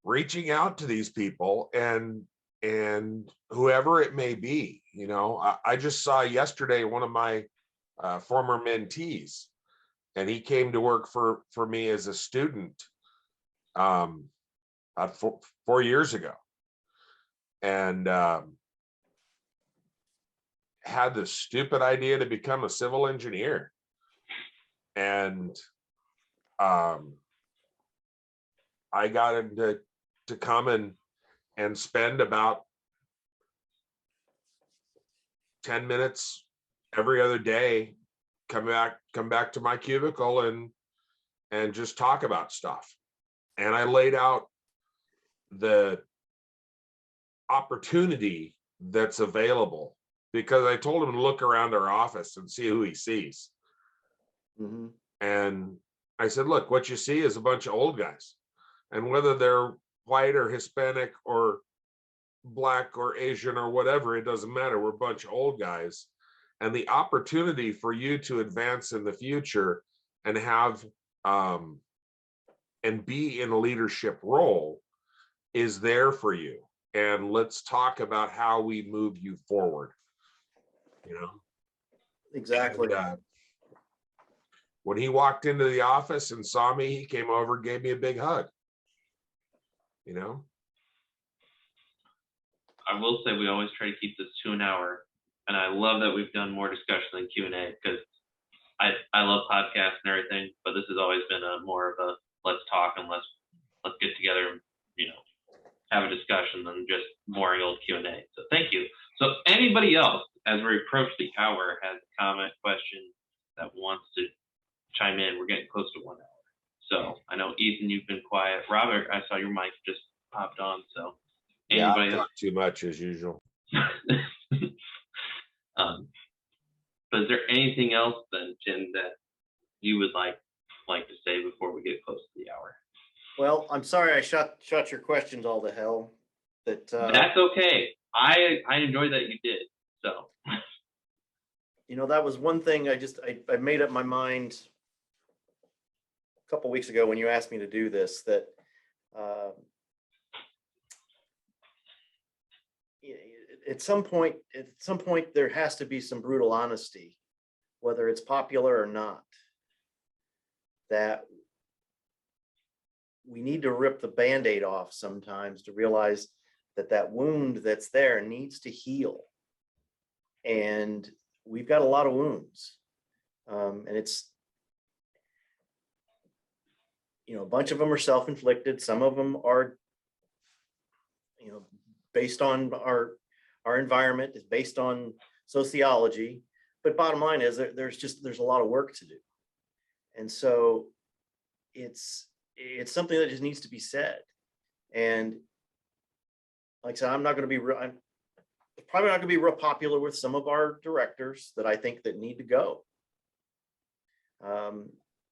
reaching out to these people and whoever it may be, I just saw yesterday one of my former mentees, and he came to work for me as a student 4 years ago, and had the stupid idea to become a civil engineer. And I got him to come and spend about 10 minutes every other day, come back to my cubicle and just talk about stuff. And I laid out the opportunity that's available, because I told him to look around our office and see who he sees. Mhm. And I said, look, what you see is a bunch of old guys. And whether they're white or Hispanic or Black or Asian or whatever, it doesn't matter. We're a bunch of old guys. And the opportunity for you to advance in the future and have and be in a leadership role is there for you. And let's talk about how we move you forward. Exactly. And, when he walked into the office and saw me, he came over and gave me a big hug. I will say we always try to keep this to an hour, and I love that we've done more discussion than Q&A, because I love podcasts and everything, but this has always been more of a let's talk and let's get together and have a discussion than just boring old Q&A. So thank you. So anybody else, as we approach the hour, has a comment, question that wants to chime in? We're getting close to 1 hour. So I know Ethan, you've been quiet. Robert, I saw your mic just popped on. So Yeah, anybody I talk too much as usual. But is there anything else then, Tim, that you would like to say before we get close to the hour? Well, I'm sorry I shot your questions all to hell. That's okay. I enjoyed that you did. So that was one thing I made up my mind a couple weeks ago when you asked me to do this, that at some point there has to be some brutal honesty, whether it's popular or not, that we need to rip the Band-Aid off sometimes to realize that wound that's there needs to heal. And we've got a lot of wounds. And it's, a bunch of them are self-inflicted. Some of them are, based on our environment, is based on sociology. But bottom line is there's a lot of work to do. And so it's something that just needs to be said. And like I said, I'm probably not going to be real popular with some of our directors that I think that need to go.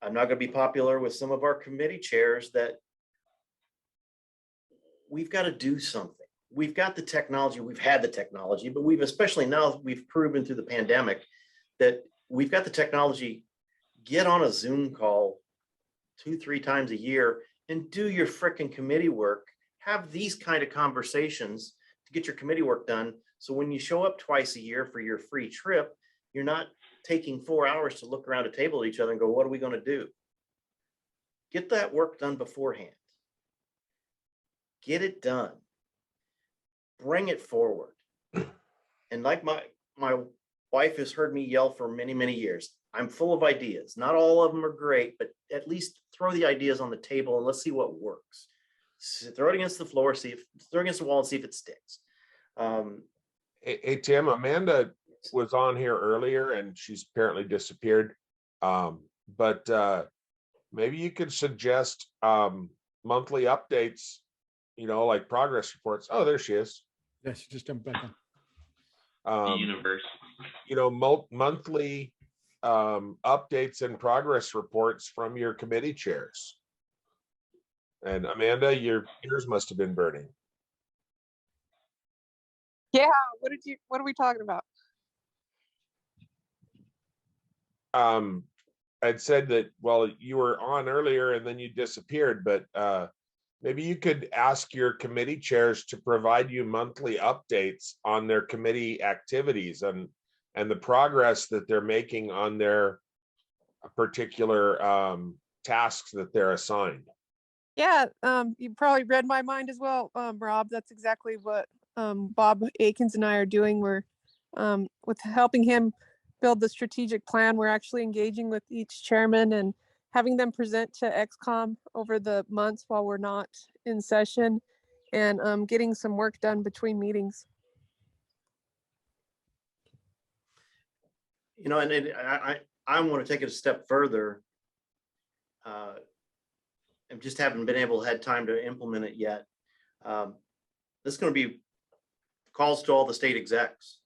I'm not going to be popular with some of our committee chairs that we've got to do something. We've got the technology, we've had the technology, but especially now we've proven through the pandemic that we've got the technology. Get on a Zoom call 2-3 times a year and do your frickin' committee work. Have these kind of conversations to get your committee work done. So when you show up twice a year for your free trip, you're not taking 4 hours to look around a table at each other and go, what are we going to do? Get that work done beforehand. Get it done. Bring it forward. And like my wife has heard me yell for many, many years, I'm full of ideas. Not all of them are great, but at least throw the ideas on the table and let's see what works. Throw it against the floor, throw it against the wall and see if it sticks. Hey, Tim, Amanda was on here earlier and she's apparently disappeared. But maybe you could suggest monthly updates, like progress reports. Oh, there she is. Yeah, she just jumped back on. The universe. Monthly updates and progress reports from your committee chairs. And Amanda, your ears must have been burning. Yeah, what are we talking about? I'd said that, well, you were on earlier and then you disappeared, but maybe you could ask your committee chairs to provide you monthly updates on their committee activities and the progress that they're making on their particular tasks that they're assigned. Yeah, you probably read my mind as well, Rob. That's exactly what Bob Akins and I are doing. We're with helping him build the strategic plan. We're actually engaging with each chairman and having them present to XCOM over the months while we're not in session, and getting some work done between meetings. And I want to take it a step further. And just haven't been able to had time to implement it yet. This is going to be calls to all the state execs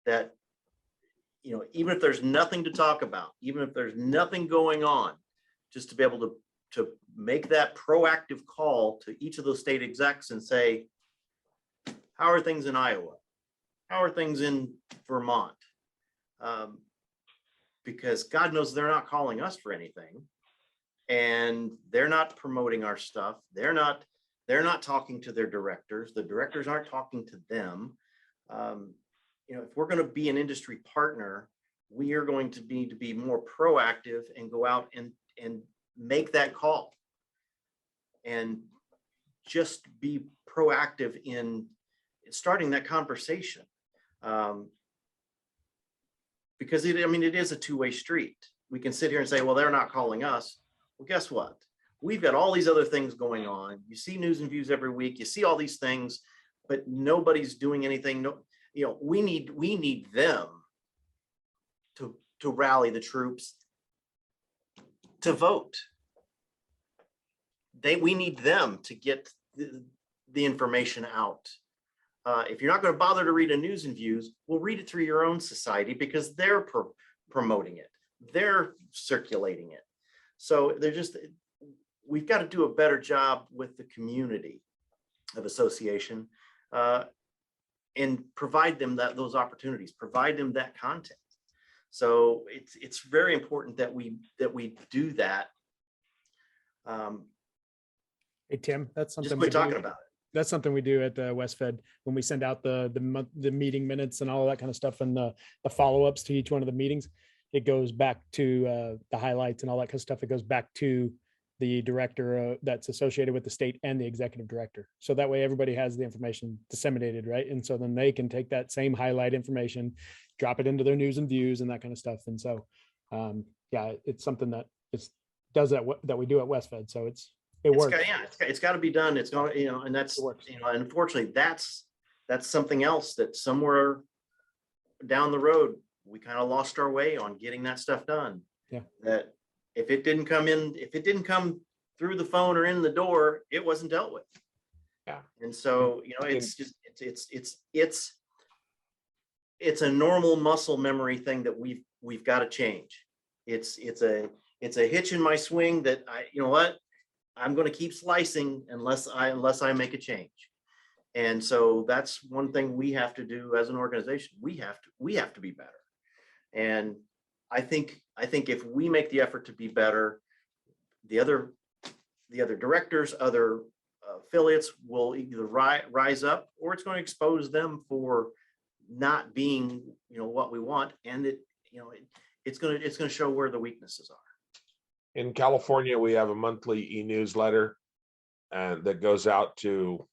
that, even if there's nothing to talk about, even if there's nothing going on, just to be able to make that proactive call to each of those state execs and say, how are things in Iowa? How are things in Vermont? Because God knows they're not calling us for anything. And they're not promoting our stuff. They're not talking to their directors. The directors aren't talking to them. If we're going to be an industry partner, we are going to need to be more proactive and go out and make that call. And just be proactive in starting that conversation. Because it is a two-way street. We can sit here and say, well, they're not calling us. Well, guess what? We've got all these other things going on. You see news and views every week. You see all these things, but nobody's doing anything. No, we need them to rally the troops to vote. We need them to get the information out. If you're not going to bother to read a news and views, well, read it through your own society because they're promoting it. They're circulating it. So we've got to do a better job with the community of association and provide them those opportunities, provide them that content. So it's very important that we do that. Hey, Tim, that's something Just we quit talking do. about it. That's something we do at Westfed when we send out the meeting minutes and all that kind of stuff and the follow-ups to each one of the meetings. It goes back to the highlights and all that kind of stuff. It goes back to the director that's associated with the state and the executive director. So that way everybody has the information disseminated, right? And so then they can take that same highlight information, drop it into their news and views and that kind of stuff. And so, yeah, it's something that that we do at Westfed. So it works. It's got to be done. It's going, and that's, unfortunately, that's something else that somewhere down the road, we kind of lost our way on getting that stuff done. Yeah. That if it didn't come through the phone or in the door, it wasn't dealt with. Yeah. And so, it's just, it's a normal muscle memory thing that we've got to change. It's a hitch in my swing that I'm going to keep slicing unless I make a change. And so that's one thing we have to do as an organization. We have to be better. And I think if we make the effort to be better, the other directors, other affiliates will either rise up, or it's going to expose them for not being, what we want. And it's going to show where the weaknesses are. In California, we have a monthly e-newsletter that goes out to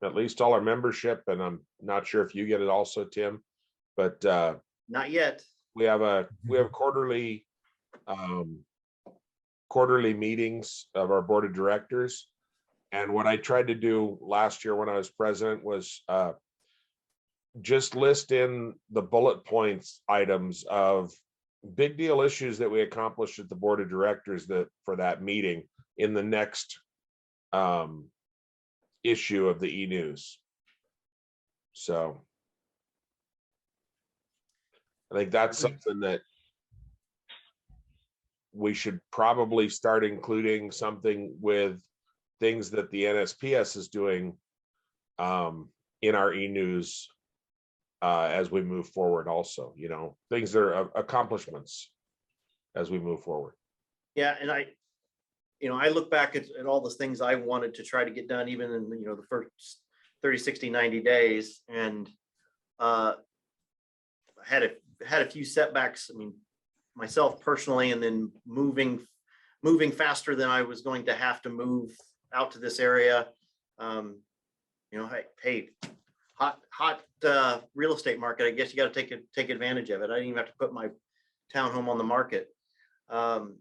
at least all our membership. And I'm not sure if you get it also, Tim, but not yet. We have quarterly quarterly meetings of our board of directors. And what I tried to do last year when I was president was just list in the bullet points items of big deal issues that we accomplished at the board of directors that for that meeting in the next issue of the e-news. So I think that's something that we should probably start including something with things that the NSPS is doing in our e-news as we move forward also, you know, things that are accomplishments as we move forward. Yeah, and I look back at all the things I wanted to try to get done, even in, the first 30, 60, 90 days. And had a few setbacks. I mean, myself personally, and then moving faster than I was going to have to move out to this area. Hey, hot real estate market. I guess you got to take advantage of it. I didn't even have to put my townhome on the market. But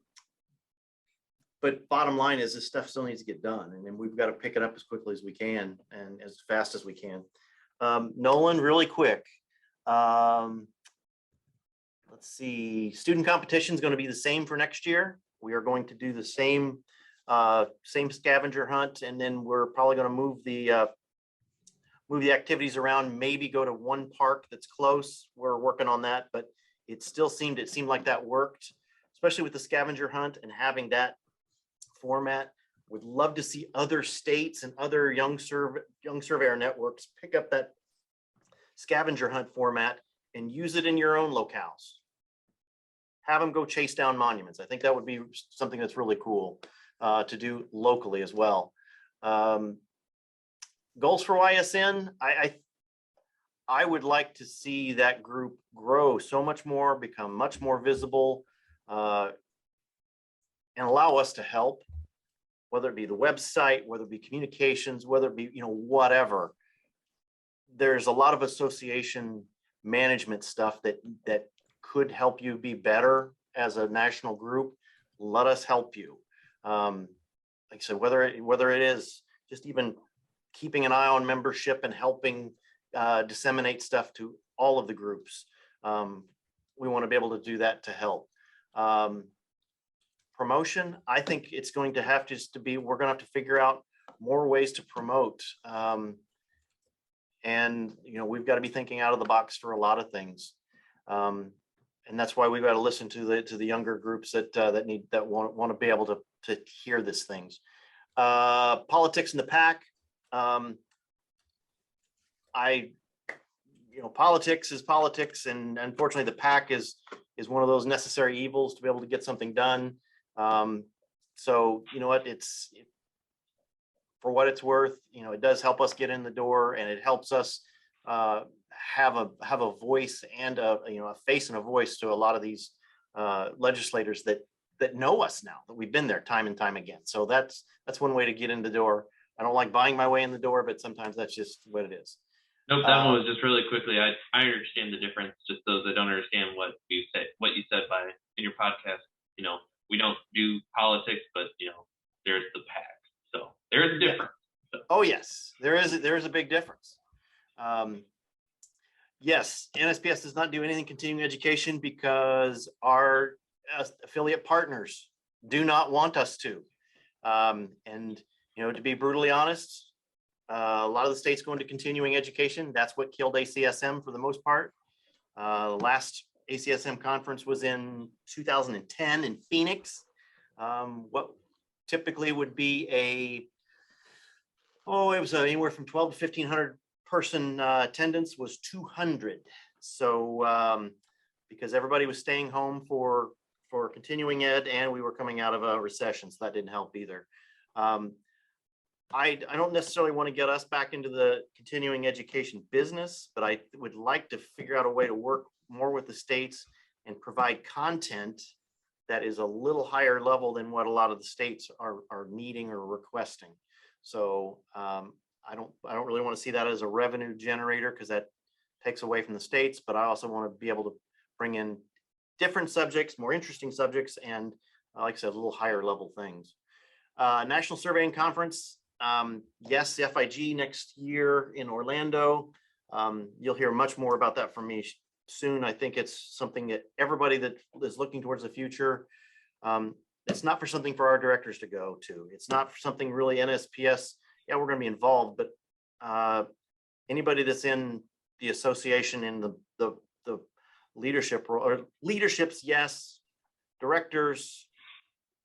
bottom line is this stuff still needs to get done, and then we've got to pick it up as quickly as we can and as fast as we can. Nolan, really quick. Let's see, student competition is going to be the same for next year. We are going to do the same scavenger hunt, and then we're probably going to move the activities around, maybe go to one park that's close. We're working on that, but it seemed like that worked, especially with the scavenger hunt and having that format. Would love to see other states and other young surveyor networks pick up that scavenger hunt format and use it in your own locales. Have them go chase down monuments. I think that would be something that's really cool to do locally as well. Goals for YSN. I would like to see that group grow so much more, become much more visible, and allow us to help, whether it be the website, whether it be communications, whether it be, whatever. There's a lot of association management stuff that could help you be better as a national group. Let us help you. Like I said, whether it is just even keeping an eye on membership and helping disseminate stuff to all of the groups. We want to be able to do that to help. Promotion, I think it's going to have we're going to have to figure out more ways to promote. And we've got to be thinking out of the box for a lot of things. And that's why we've got to listen to the younger groups that want to be able to hear these things. Politics in the PAC. Politics is politics, and unfortunately the PAC is one of those necessary evils to be able to get something done. So you know what, for what it's worth, it does help us get in the door, and it helps us have a voice and a face and a voice to a lot of these legislators that know us now, that we've been there time and time again. So that's one way to get in the door. I don't like buying my way in the door, but sometimes that's just what it is. Nope, that one was just really quickly. I understand the difference. Just those that don't understand what you said in your podcast. We don't do politics, but there's the PAC. So there's a difference. Yeah. Oh yes, there is a big difference. Yes, NSPS does not do anything continuing education because our affiliate partners do not want us to. And to be brutally honest, a lot of the states go into continuing education. That's what killed ACSM for the most part. The last ACSM conference was in 2010 in Phoenix. What typically would be it was anywhere from 12 to 1,500 person attendance was 200. So because everybody was staying home for continuing ed, and we were coming out of a recession, so that didn't help either. I don't necessarily want to get us back into the continuing education business, but I would like to figure out a way to work more with the states and provide content that is a little higher level than what a lot of the states are needing or requesting. So I don't really want to see that as a revenue generator, because that takes away from the states, but I also want to be able to bring in different subjects, more interesting subjects, and like I said, a little higher level things. National Surveying Conference, yes, the FIG next year in Orlando. You'll hear much more about that from me soon. I think it's something that everybody that is looking towards the future, it's not for something for our directors to go to. It's not for something really NSPS. Yeah, we're going to be involved, but anybody that's in the association in the leadership role, or leaderships, yes. Directors,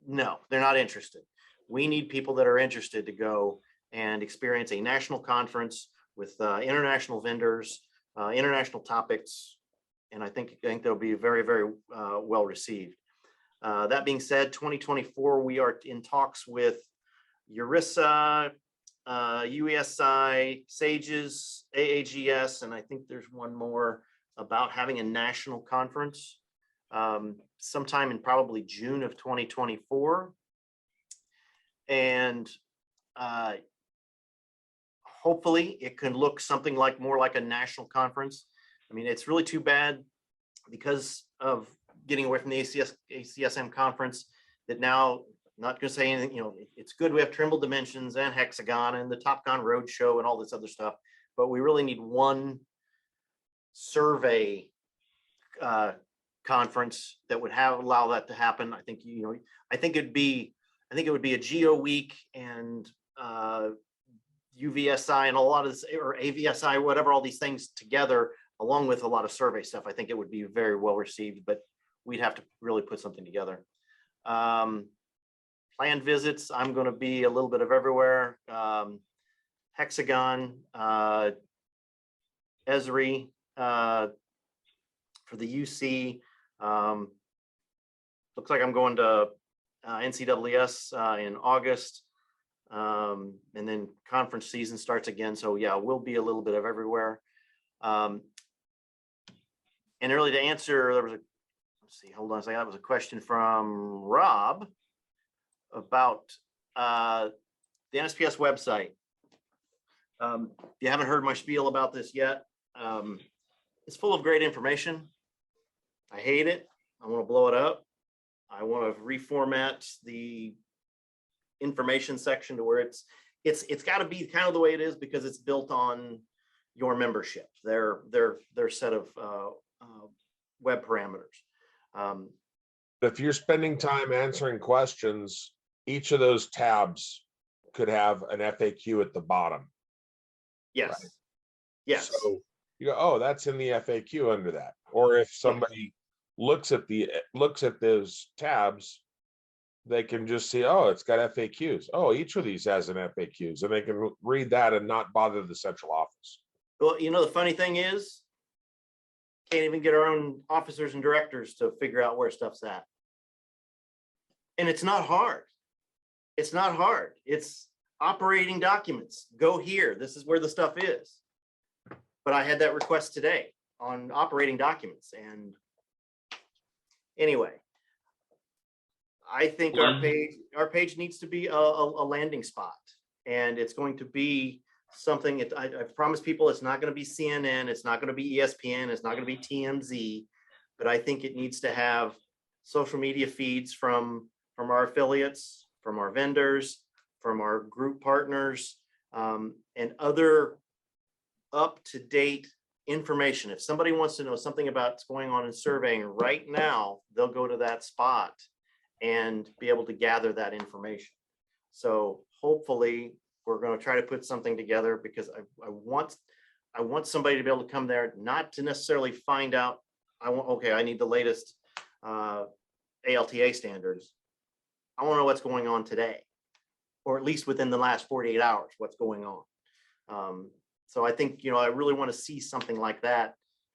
no, they're not interested. We need people that are interested to go and experience a national conference with international vendors, international topics, and I think they'll be very, very well received. That being said, 2024, we are in talks with ERISA, UESI, SAGES, AAGS, and I think there's one more about having a national conference sometime in probably June of 2024. And hopefully it can look something like more like a national conference. I mean, it's really too bad because of getting away from the ACSM conference that now, not going to say anything, you know, it's good we have Trimble Dimensions and Hexagon and the TopCon Roadshow and all this other stuff, but we really need one survey conference that would allow that to happen. I think, you know, I think it would be a Geo Week and UVSI and a lot of this, or AVSI, whatever, all these things together, along with a lot of survey stuff. I think it would be very well received, but we'd have to really put something together. Planned visits, I'm going to be a little bit of everywhere. Hexagon, Esri, for the UC. Looks like I'm going to NCWS in August. And then conference season starts again. So yeah, we'll be a little bit of everywhere. And really to answer, there was a, let's see, hold on a second. That was a question from Rob about the NSPS website. If you haven't heard my spiel about this yet, it's full of great information. I hate it. I want to blow it up. I want to reformat the information section to where it's got to be kind of the way it is because it's built on your membership, their set of web parameters. If you're spending time answering questions, each of those tabs could have an FAQ at the bottom. Yes. Right. Yes. So you go, oh, that's in the FAQ under that. Or if somebody looks at those tabs, they can just see, oh, it's got FAQs. Oh, each of these has an FAQs, and they can read that and not bother the central office. Well, you know, the funny thing is, can't even get our own officers and directors to figure out where stuff's at. And it's not hard. It's not hard. It's operating documents. Go here. This is where the stuff is. But I had that request today on operating documents. And anyway, I think our page needs to be a landing spot, and it's going to be something. I've promised people it's not going to be CNN, it's not going to be ESPN, it's not going to be TMZ, but I think it needs to have social media feeds from our affiliates, from our vendors, from our group partners, and other up-to-date information. If somebody wants to know something about what's going on in surveying right now, they'll go to that spot and be able to gather that information. So hopefully we're going to try to put something together, because I want somebody to be able to come there, not to necessarily find out, I need the latest ALTA standards. I want to know what's going on today, or at least within the last 48 hours, what's going on. So I think, you know, I really want to see something like that.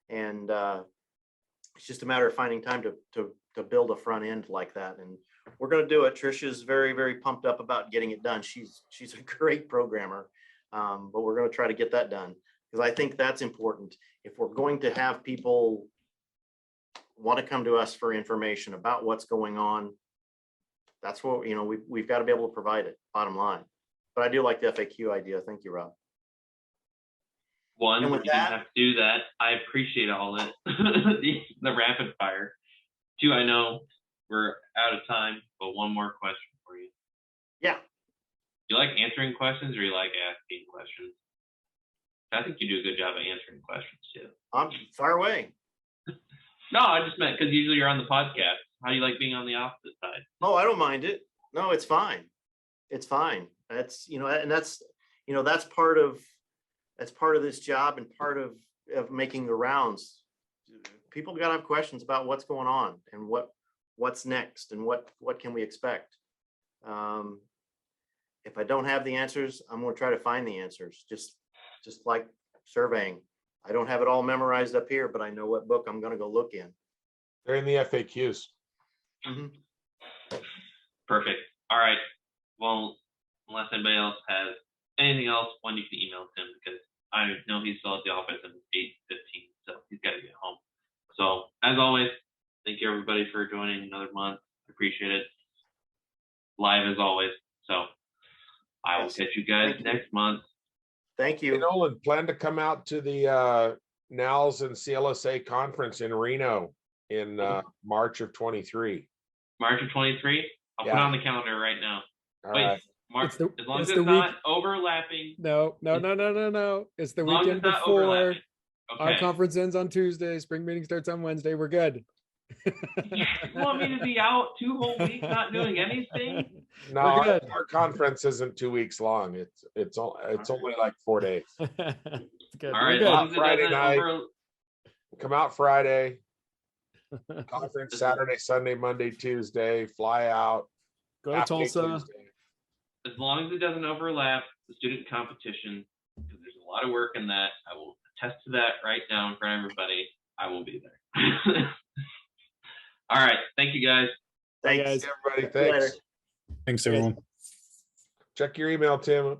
And it's just a matter of finding time to build a front end like that. And we're going to do it. Trisha's very, very pumped up about getting it done. She's a great programmer, but we're going to try to get that done, because I think that's important. If we're going to have people want to come to us for information about what's going on, that's what, you know, we've got to be able to provide it, bottom line. But I do like the FAQ idea. Thank you, Rob. One, And we with didn't that- have to do that. I appreciate all it, the rapid fire. Q, I know we're out of time, but one more question for you. Yeah, You like answering questions or you like asking questions? I think you do a good job of answering questions too. I'm far away. No, I just meant because usually you're on the podcast. How do you like being on the opposite side? Oh, I don't mind it. No, it's fine. It's fine. That's, and that's, that's part of this job and part of making the rounds. People gotta have questions about what's going on and what's next and what can we expect. If I don't have the answers, I'm gonna try to find the answers, just like surveying. I don't have it all memorized up here, but I know what book I'm gonna go look in. They're in the FAQs. Mhm. Perfect. All right. Well, unless anybody else has anything else, one you can email Tim because I know he's still at the office and it's 8:15, so he's got to get home. So as always, thank you everybody for joining another month. Appreciate it. Live as always. So I will Yes. catch you guys Thank you. next month. Thank Hey, you. Nolan, plan to come out to the NALS and CLSA conference in Reno in March of 23. March of 23. I'll put it Yeah. on the calendar right now. All Wait, right. March, It's the- as long as it's it's the not overlapping. No. It's the As long as weekend it's not before. overlapping. Our Okay. conference ends on Tuesday. Spring meeting starts on Wednesday. We're good. You want me to be out 2 whole weeks not doing anything? No, We're good. our conference isn't 2 weeks long. It's only like 4 days. It's good. All We're right, as good. long as it Friday doesn't night. Come out Friday, conference Saturday, Sunday, Monday, Tuesday, fly out. Go to half day Tulsa. Tuesday. as long as it doesn't overlap the student competition, because there's a lot of work in that. I will attest to that right now in front of everybody. I will be there. All right. Thank you guys. Bye, Thanks. guys. See everybody, See you later. thanks. Thanks, everyone. Check your email, Tim.